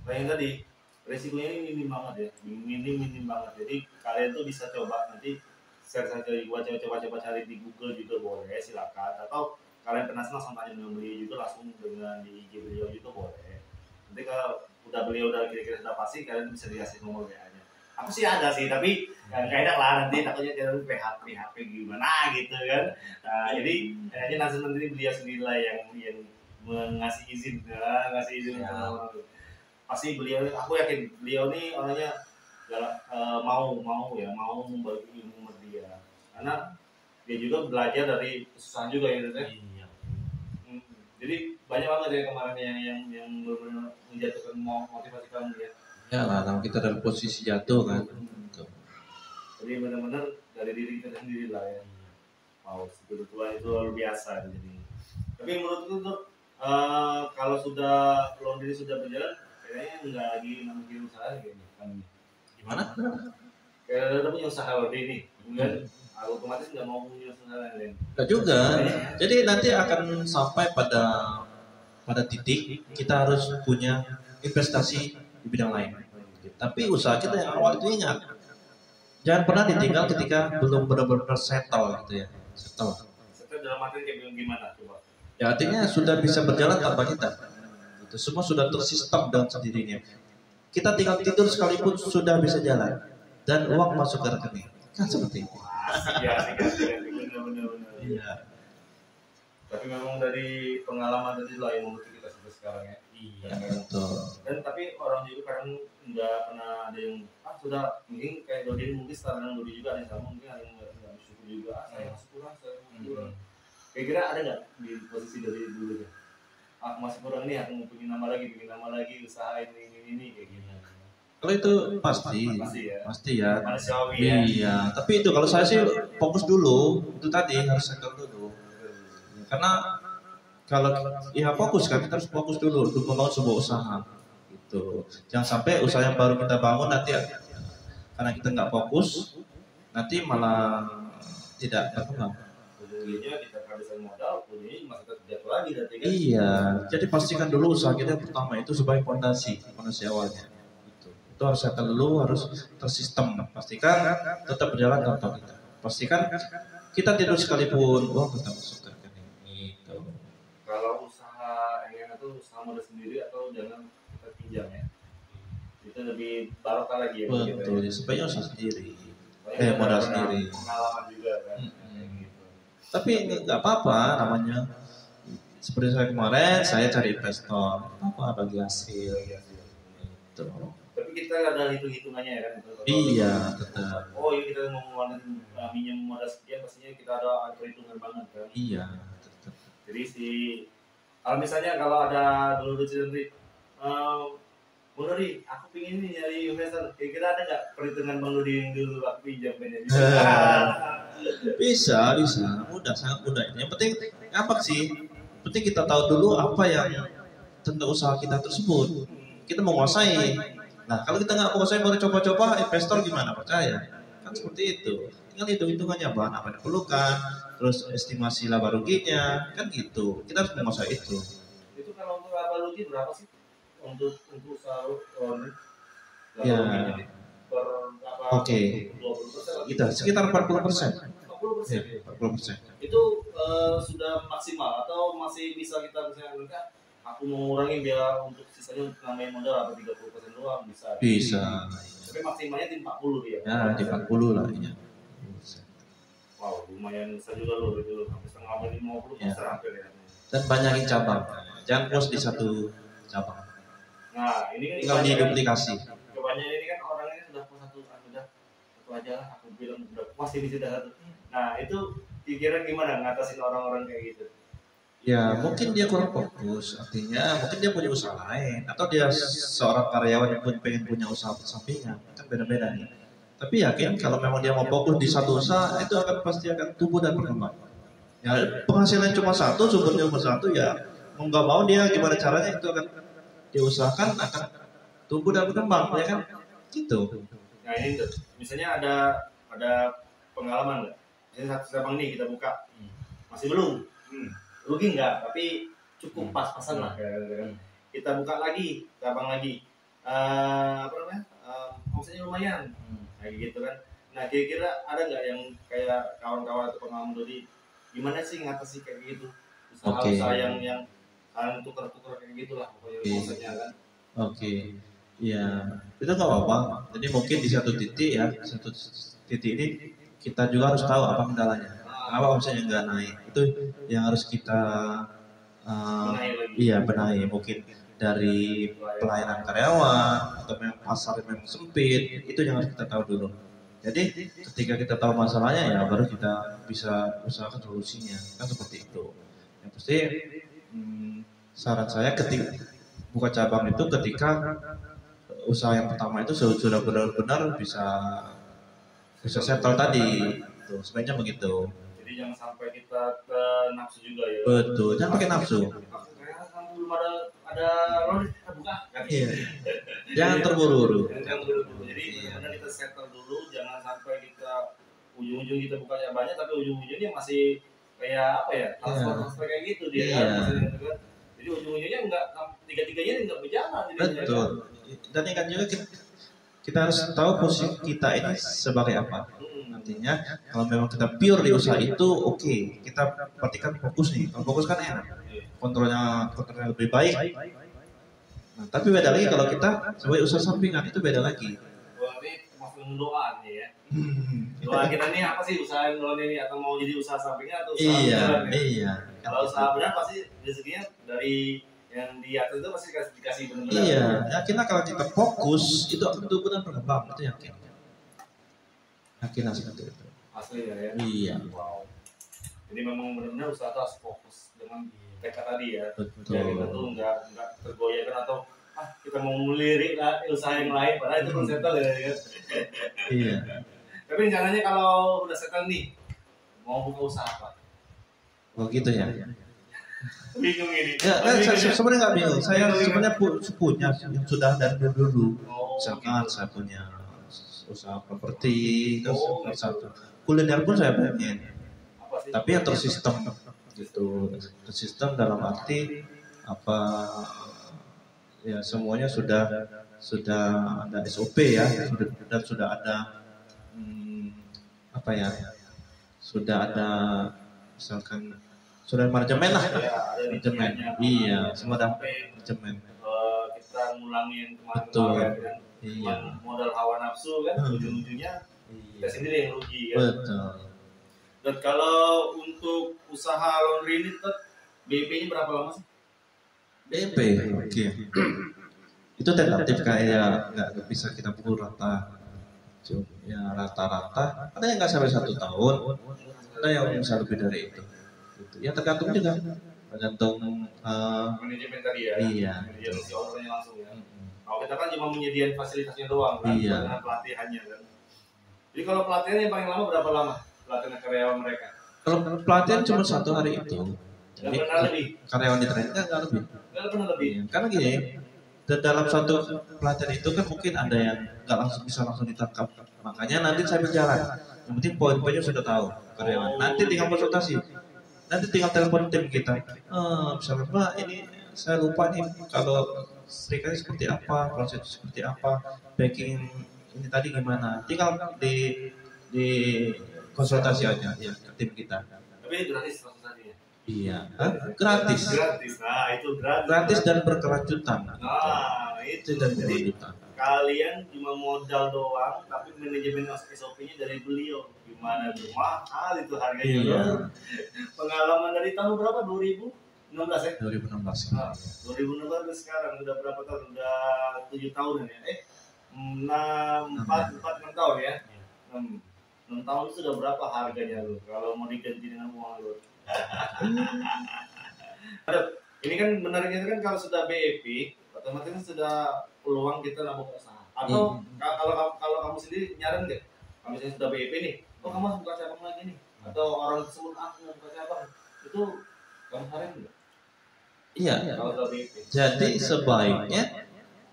B: kayak tadi resikonya ini minim banget ya, minim banget. Jadi kalian tuh bisa coba nanti share saja, coba cari di Google juga boleh, silakan. Atau kalian penasaran langsung tanya dengan beliau juga, langsung dengan di IG beliau juga boleh. Nanti kalau beliau udah kira-kira sudah pasti, kalian bisa dikasih nomor WA-nya. Aku sih ada sih, tapi nggak enak lah nanti takutnya dia PHP gimana gitu kan. Jadi kayaknya nanti beliau sendiri lah yang ngasih izin ya. Pasti beliau, aku yakin beliau nih orangnya mau membagi ilmu sama dia, karena dia juga belajar dari kesusahan juga ya. Iya. Jadi banyak banget ya kemarin yang benar-benar menjatuhkan motivasi kamu ya.
A: Ya lah, kalau kita dalam posisi jatuh kan.
B: Jadi benar-benar dari diri kita sendiri lah ya. Wow, sebetulnya itu luar biasa jadi. Tapi menurutku tuh kalau sudah laundry sudah berjalan, kayaknya nggak lagi mungkin usaha kayaknya kan. Gimana? Kayak udah punya usaha laundry ini, kemudian otomatis nggak mau punya usaha lain.
A: Nggak juga. Jadi nanti akan sampai pada titik kita harus punya investasi di bidang lain. Tapi usaha kita yang awal itu ingat, jangan pernah ditinggal ketika belum benar-benar settle gitu ya. Settle
B: dalam arti kayak gimana coba?
A: Ya artinya sudah bisa berjalan tanpa kita. Itu semua sudah tersistem dengan sendirinya. Kita tinggal tidur sekalipun sudah bisa jalan dan uang masuk ke rekening. Kan seperti itu.
B: Benar. Iya. Tapi memang dari pengalaman tadi lah yang membuat kita sampai sekarang ya. Iya.
A: Betul.
B: Dan tapi orang juga kadang nggak pernah ada yang sudah mungkin kayak Dodi mungkin sekarang Dodi juga ada yang sama, mungkin ada yang nggak bersyukur juga. Saya kurang. Kira-kira ada nggak di posisi dari dulu ya? Aku masih kurang nih, aku mau bikin nama lagi, usaha ini kayak gini.
A: Kalau itu pasti ya.
B: Manusiawi ya.
A: Iya, tapi itu kalau saya sih fokus dulu, itu tadi harus settle dulu. Karena kalau ya fokus kan, kita harus fokus dulu untuk membangun sebuah usaha. Gitu. Jangan sampai usaha yang baru kita bangun nanti karena kita nggak fokus, nanti malah tidak berkembang.
B: Ujungnya kita kehabisan modal, ujungnya masih terjatuh lagi nanti kan.
A: Iya, jadi pastikan dulu usaha kita yang pertama itu sebagai fondasi awalnya. Itu harus settle dulu, harus tersistem. Pastikan tetap berjalan tanpa kita. Pastikan kita tidur sekalipun uang tetap masuk ke rekening. Gitu.
B: Kalau usaha yang itu usaha modal sendiri atau jangan kita pinjam ya. Itu lebih barokah lagi ya.
A: Betul, supaya usaha sendiri. Modal sendiri.
B: Pengalaman juga kan.
A: Tapi nggak apa-apa namanya. Seperti saya kemarin, saya cari investor. Apa bagi hasil. Gitu.
B: Tapi kita ada hitung-hitungannya ya kan?
A: Iya, tetap.
B: Oh iya, kita mau ngeluarin minjem modal sekian, pastinya kita ada perhitungan banget kan?
A: Iya, tetap.
B: Jadi kalau misalnya ada dulu nanti, Bang Dodi, aku pingin nih nyari investor. Kira-kira ada nggak perhitungan Bang Dodi yang dulu aku pinjam
A: Bisa, mudah, sangat mudah. Yang penting apa sih? Penting kita tahu dulu apa yang tentang usaha kita tersebut. Kita menguasai. Nah, kalau kita nggak menguasai baru coba-coba, investor gimana percaya? Kan seperti itu. Tinggal hitung-hitungannya bahan apa yang diperlukan, terus estimasi laba ruginya, kan gitu. Kita harus menguasai itu.
B: Itu kalau untuk laba rugi berapa sih? Untuk usaha
A: ya. Oke. Itu sekitar 40%. 40%.
B: Itu sudah maksimal atau masih bisa kita misalnya aku mau ngurangin biar untuk sisanya nambahin modal atau 30% doang bisa.
A: Bisa.
B: Tapi maksimalnya di 40 dia.
A: Ya, di 40 lah ya.
B: Wow, lumayan besar juga loh itu, sampai setengah 50
A: Ya.
B: besar hampir ya.
A: Dan banyakin cabang. Jangan puas di satu cabang.
B: Nah, ini kan
A: Tinggal diduplikasi.
B: kebanyakan ini kan orangnya sudah puas satu aja lah, aku bilang udah puas ini sudah satu. Nah, itu kira-kira gimana ngatasin orang-orang kayak gitu?
A: Ya mungkin dia kurang fokus. Artinya mungkin dia punya usaha lain. Atau dia seorang karyawan yang pengen punya usaha sampingan. Kan beda-beda nih. Tapi yakin kalau memang dia mau fokus di satu usaha, itu pasti akan tumbuh dan berkembang. Ya penghasilan cuma satu, sumbernya cuma satu, ya mau nggak mau dia gimana caranya itu akan diusahakan akan tumbuh dan berkembang, ya kan? Gitu.
B: Nah ini tuh, misalnya ada pengalaman nggak? Misalnya satu cabang nih kita buka, masih belum, rugi nggak? Tapi cukup pas-pasan lah. Kita buka lagi, cabang lagi, apa namanya? Omsetnya lumayan, kayak gitu kan. Nah kira-kira ada nggak yang kayak kawan-kawan atau pengalaman Dodi, gimana sih ngatasi kayak gitu? Usaha-usaha yang saling tukar-tukar kayak gitulah pokoknya omsetnya kan.
A: Oke. Ya, itu nggak apa-apa. Jadi mungkin di satu titik ini kita juga harus tahu apa kendalanya. Kenapa omsetnya nggak naik? Itu yang harus kita benahi. Mungkin dari pelayanan karyawan atau memang pasar yang memang sempit. Itu yang harus kita tahu dulu. Jadi ketika kita tahu masalahnya ya baru kita bisa usahakan solusinya. Kan seperti itu. Yang pasti saran saya ketika buka cabang itu ketika usaha yang pertama itu sudah benar-benar bisa settle tadi, tuh sebenarnya begitu.
B: Jadi jangan sampai kita ke nafsu juga ya.
A: Betul, jangan pakai nafsu.
B: Belum ada loh kita buka.
A: Iya. Jangan terburu-buru.
B: Jadi benar kita settle dulu, jangan sampai kita ujung-ujung kita bukanya banyak tapi ujung-ujungnya masih kayak apa ya? Transfer kayak gitu dia. Kan? Jadi ujung-ujungnya enggak tiga-tiganya enggak berjalan.
A: Betul. Dan ingat juga kita harus tahu posisi kita ini sebagai apa. Artinya kalau memang kita pure di usaha itu oke, kita berarti kan fokus nih. Kalau fokus kan enak, kontrolnya lebih baik. Nah, tapi beda lagi kalau kita sebagai usaha sampingan itu beda lagi.
B: Berarti masuk doa nih ya. Doa kita nih apa sih usaha yang ini atau mau jadi usaha sampingan atau usaha beneran?
A: Iya.
B: Kalau usaha benar pasti rezekinya dari yang di atas itu pasti dikasih benar-benar.
A: Iya, yakinlah kalau kita fokus itu akan benar-benar berkembang, itu yakin. Yakinlah seperti itu.
B: Asli ya.
A: Iya.
B: Wow. Jadi memang benar-benar usaha itu harus fokus dengan tekad tadi ya.
A: Betul.
B: Jadi kita tuh nggak tergoyahkan atau kita mau melirik lah usaha yang lain padahal itu belum settle ya.
A: Iya.
B: Tapi rencananya kalau udah settle nih mau buka usaha apa?
A: Oh gitu ya.
B: Bingung ini.
A: Ya, saya sebenarnya nggak bingung. Saya sebenarnya punya yang sudah dari dulu. Misalkan saya punya usaha properti, terus satu kuliner pun saya pengen. Tapi yang tersistem gitu, tersistem dalam arti apa? Ya semuanya sudah ada SOP ya, sudah ada apa ya? Sudah ada misalkan sudah manajemen lah, manajemen. Iya, semua ada manajemen.
B: Kita ngulangi yang
A: kemarin
B: kan.
A: Iya.
B: Modal hawa nafsu kan, ujung-ujungnya kita sendiri yang rugi kan.
A: Betul.
B: Dan kalau untuk usaha laundry ini BP-nya berapa lama sih?
A: BP, oke. Itu tentatif kayak nggak bisa kita pukul rata. Ya rata-rata. Ada yang nggak sampai 1 tahun, ada yang bisa lebih dari itu. Ya tergantung juga, tergantung
B: manajemen tadi ya.
A: Iya.
B: Manajemen si ownernya langsung ya. Kalau kita kan cuma menyediakan fasilitasnya doang kan, dengan pelatihannya kan. Jadi kalau pelatihan yang paling lama berapa lama? Pelatihan karyawan mereka?
A: Kalau pelatihan cuma 1 hari itu.
B: Jadi lebih.
A: Karyawan di training nggak lebih.
B: Nggak pernah lebih.
A: Karena gini, dalam satu pelatihan itu kan mungkin ada yang nggak bisa langsung ditangkap. Makanya nanti saya berjalan. Yang penting poin-poinnya sudah tahu karyawan. Nanti tinggal konsultasi. Nanti tinggal telepon tim kita. Misalnya Pak, ini saya lupa nih kalau serikanya seperti apa, proses seperti apa, packing ini tadi gimana. Tinggal di konsultasi aja ya ke tim kita.
B: Tapi ini gratis konsultasinya.
A: Iya, gratis.
B: Gratis. Nah, itu gratis.
A: Gratis dan berkelanjutan.
B: Nah, itu
A: dan berkelanjutan.
B: kalian cuma modal doang, tapi manajemen SOP-nya dari beliau. Gimana tuh? Mahal itu harganya.
A: Iya.
B: Pengalaman dari tahun berapa? 2016 ya?
A: 2016.
B: Nah, 2016 sekarang udah berapa tahun? Udah 7 tahun ya? 6 tahun ya? 6 tahun itu sudah berapa harganya lu? Kalau mau diganti dengan uang lu? Ini kan menariknya kan kalau sudah BEP, otomatis sudah peluang kita nambah usaha. Atau kalau kamu sendiri nyaran nggak? Kalau misalnya sudah BEP nih, kamu harus buka cabang lagi nih. Atau orang tersebut mau buka cabang, itu kamu saran nggak?
A: Iya.
B: Kalau sudah BEP.
A: Jadi sebaiknya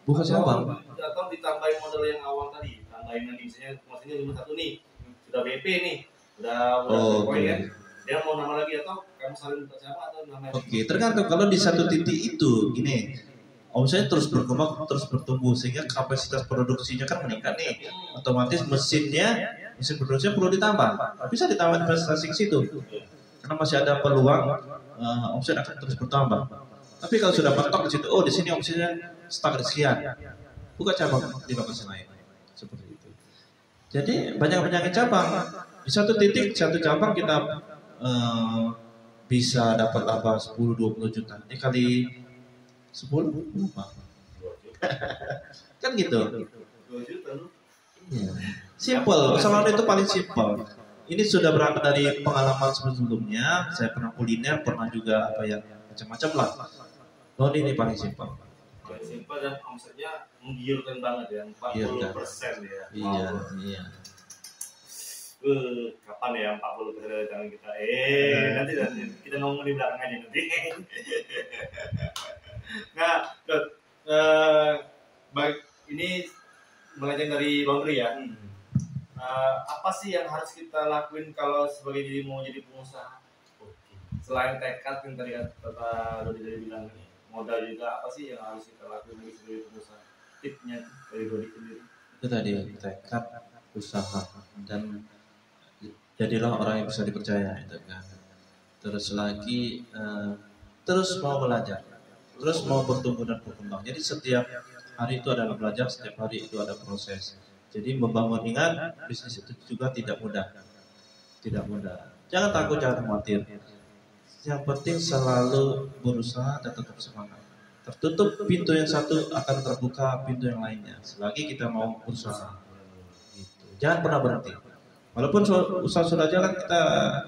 A: buka cabang.
B: Atau ditambahin modal yang awal tadi, tambahin lagi misalnya maksudnya 51 nih, sudah BEP nih, udah poin kan? Dia mau nama lagi atau kamu saling buka cabang atau nama?
A: Oke, tergantung kalau di satu titik itu gini, omsetnya terus berkembang, terus bertumbuh sehingga kapasitas produksinya kan meningkat nih, otomatis mesin produksinya perlu ditambah, bisa ditambah investasi ke situ, karena masih ada peluang omset akan terus bertambah. Tapi kalau sudah mentok di situ, oh di sini omsetnya stuck di sekian, buka cabang di lokasi lain, seperti itu. Jadi banyak cabang, di satu titik satu cabang kita bisa dapat laba 10-20 juta. Ini kali 10 berapa? Kan gitu.
B: 2 juta lu.
A: Iya. Simple, salon itu paling simple. Ini sudah berangkat dari pengalaman sebelumnya. Saya pernah kuliner, pernah juga apa ya macam-macam lah. Loh ini paling simple.
B: Paling simple dan omsetnya menggiurkan banget ya, 40% ya.
A: Iya.
B: Kapan ya 40% dari tangan kita? Nanti kita ngomong di belakang aja nanti. Nah, baik ini melenceng dari laundry ya. Apa sih yang harus kita lakuin kalau sebagai mau jadi pengusaha? Selain tekad yang tadi kata Dodi bilang modal juga, apa sih yang harus kita lakuin sebagai pengusaha? Tipsnya dari Dodi sendiri.
A: Itu tadi tekad, usaha, dan jadilah orang yang bisa dipercaya itu kan. Terus lagi terus mau belajar, terus mau bertumbuh dan berkembang. Jadi setiap hari itu adalah belajar, setiap hari itu ada proses. Jadi membangun, ingat bisnis itu juga tidak mudah. Jangan takut, jangan khawatir. Yang penting selalu berusaha dan tetap semangat. Tertutup pintu yang satu akan terbuka pintu yang lainnya. Selagi kita mau berusaha. Gitu. Jangan pernah berhenti. Walaupun usaha sudah jalan, kita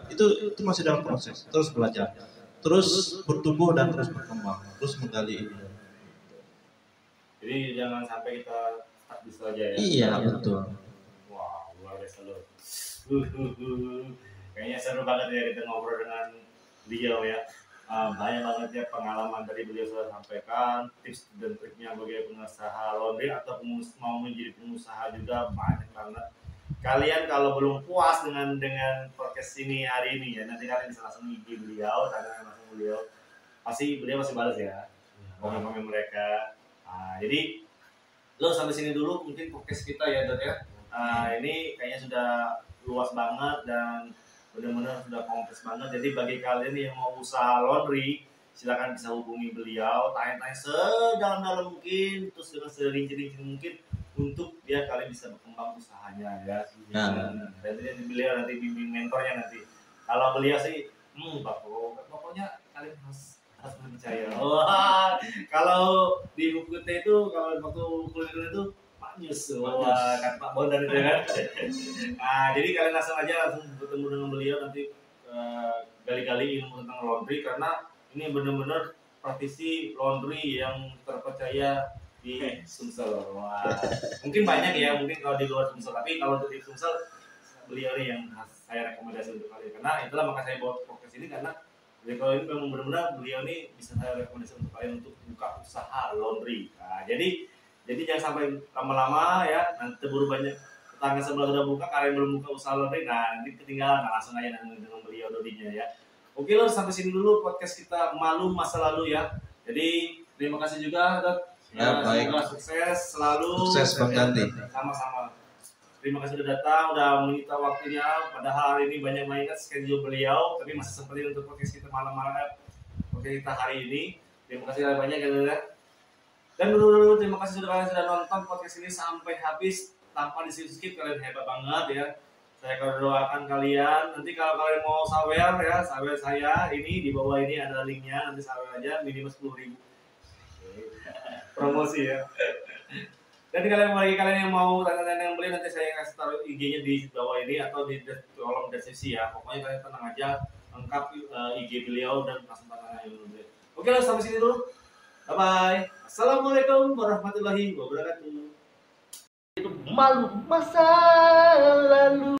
A: itu masih dalam proses. Terus belajar, terus bertumbuh dan terus berkembang, terus menggali ilmu.
B: Jadi jangan sampai kita stuck di situ aja ya.
A: Iya betul.
B: Wah, luar biasa loh. Kayaknya seru banget ya kita ngobrol dengan beliau ya. Banyak banget ya pengalaman dari beliau sudah sampaikan, tips dan triknya bagi pengusaha laundry atau mau menjadi pengusaha juga banyak banget. Kalian kalau belum puas dengan podcast ini hari ini ya, nanti kalian bisa langsung IG beliau, tanya langsung beliau. Pasti beliau masih balas ya komen-komen mereka. Jadi lo sampai sini dulu mungkin podcast kita ya Dot ya. Ini kayaknya sudah luas banget dan benar-benar sudah kompleks banget. Jadi bagi kalian yang mau usaha laundry, silakan bisa hubungi beliau, tanya-tanya sedalam-dalam mungkin, terus dengan serinci-rinci mungkin untuk biar kalian bisa berkembang usahanya ya. Dan beliau nanti bimbing mentornya nanti. Kalau beliau sih, pokoknya kalian harus percaya. Kalau di buku itu kalau waktu kuliah itu Pak Nyus, kan Pak Bondan itu kan. Jadi kalian langsung bertemu dengan beliau nanti gali-gali ilmu tentang laundry karena ini benar-benar praktisi laundry yang terpercaya di Sumsel. Mungkin banyak ya, mungkin kalau di luar Sumsel, tapi kalau di Sumsel beliau nih yang saya rekomendasi untuk kalian. Karena itulah maka saya bawa podcast ini karena kalau ini memang benar-benar beliau nih bisa saya rekomendasi untuk kalian untuk buka usaha laundry. Jadi jangan sampai lama-lama ya, nanti terburu banyak tetangga sebelah sudah buka, kalian belum buka usaha laundry, nanti ketinggalan. Langsung aja dengan beliau Dodinya ya. Oke lo, sampai sini dulu podcast kita malu masa lalu ya. Jadi terima kasih juga Dot.
A: Ya, baik.
B: Semoga sukses selalu.
A: Sukses Bang Tanti.
B: Sama-sama. Terima kasih sudah datang, udah menyita waktunya. Padahal hari ini banyak mengingat schedule beliau, tapi masih sempetin untuk podcast kita malam-malam. Podcast kita hari ini. Terima kasih banyak ya. Dan dulu terima kasih kalian sudah nonton podcast ini sampai habis tanpa di skip. Kalian hebat banget ya. Saya akan doakan kalian. Nanti kalau kalian mau sawer ya, sawer saya ini di bawah ini ada linknya. Nanti sawer aja minimal 10.000. Promosi ya. Dan kalian yang mau tanya-tanya yang beli, nanti saya kasih taruh IG-nya di bawah ini atau di kolom deskripsi ya. Pokoknya kalian tenang aja, lengkap IG beliau dan langsung tanya yang beli. Oke lah, sampai sini dulu. Bye bye. Assalamualaikum warahmatullahi wabarakatuh. Itu malu masa lalu.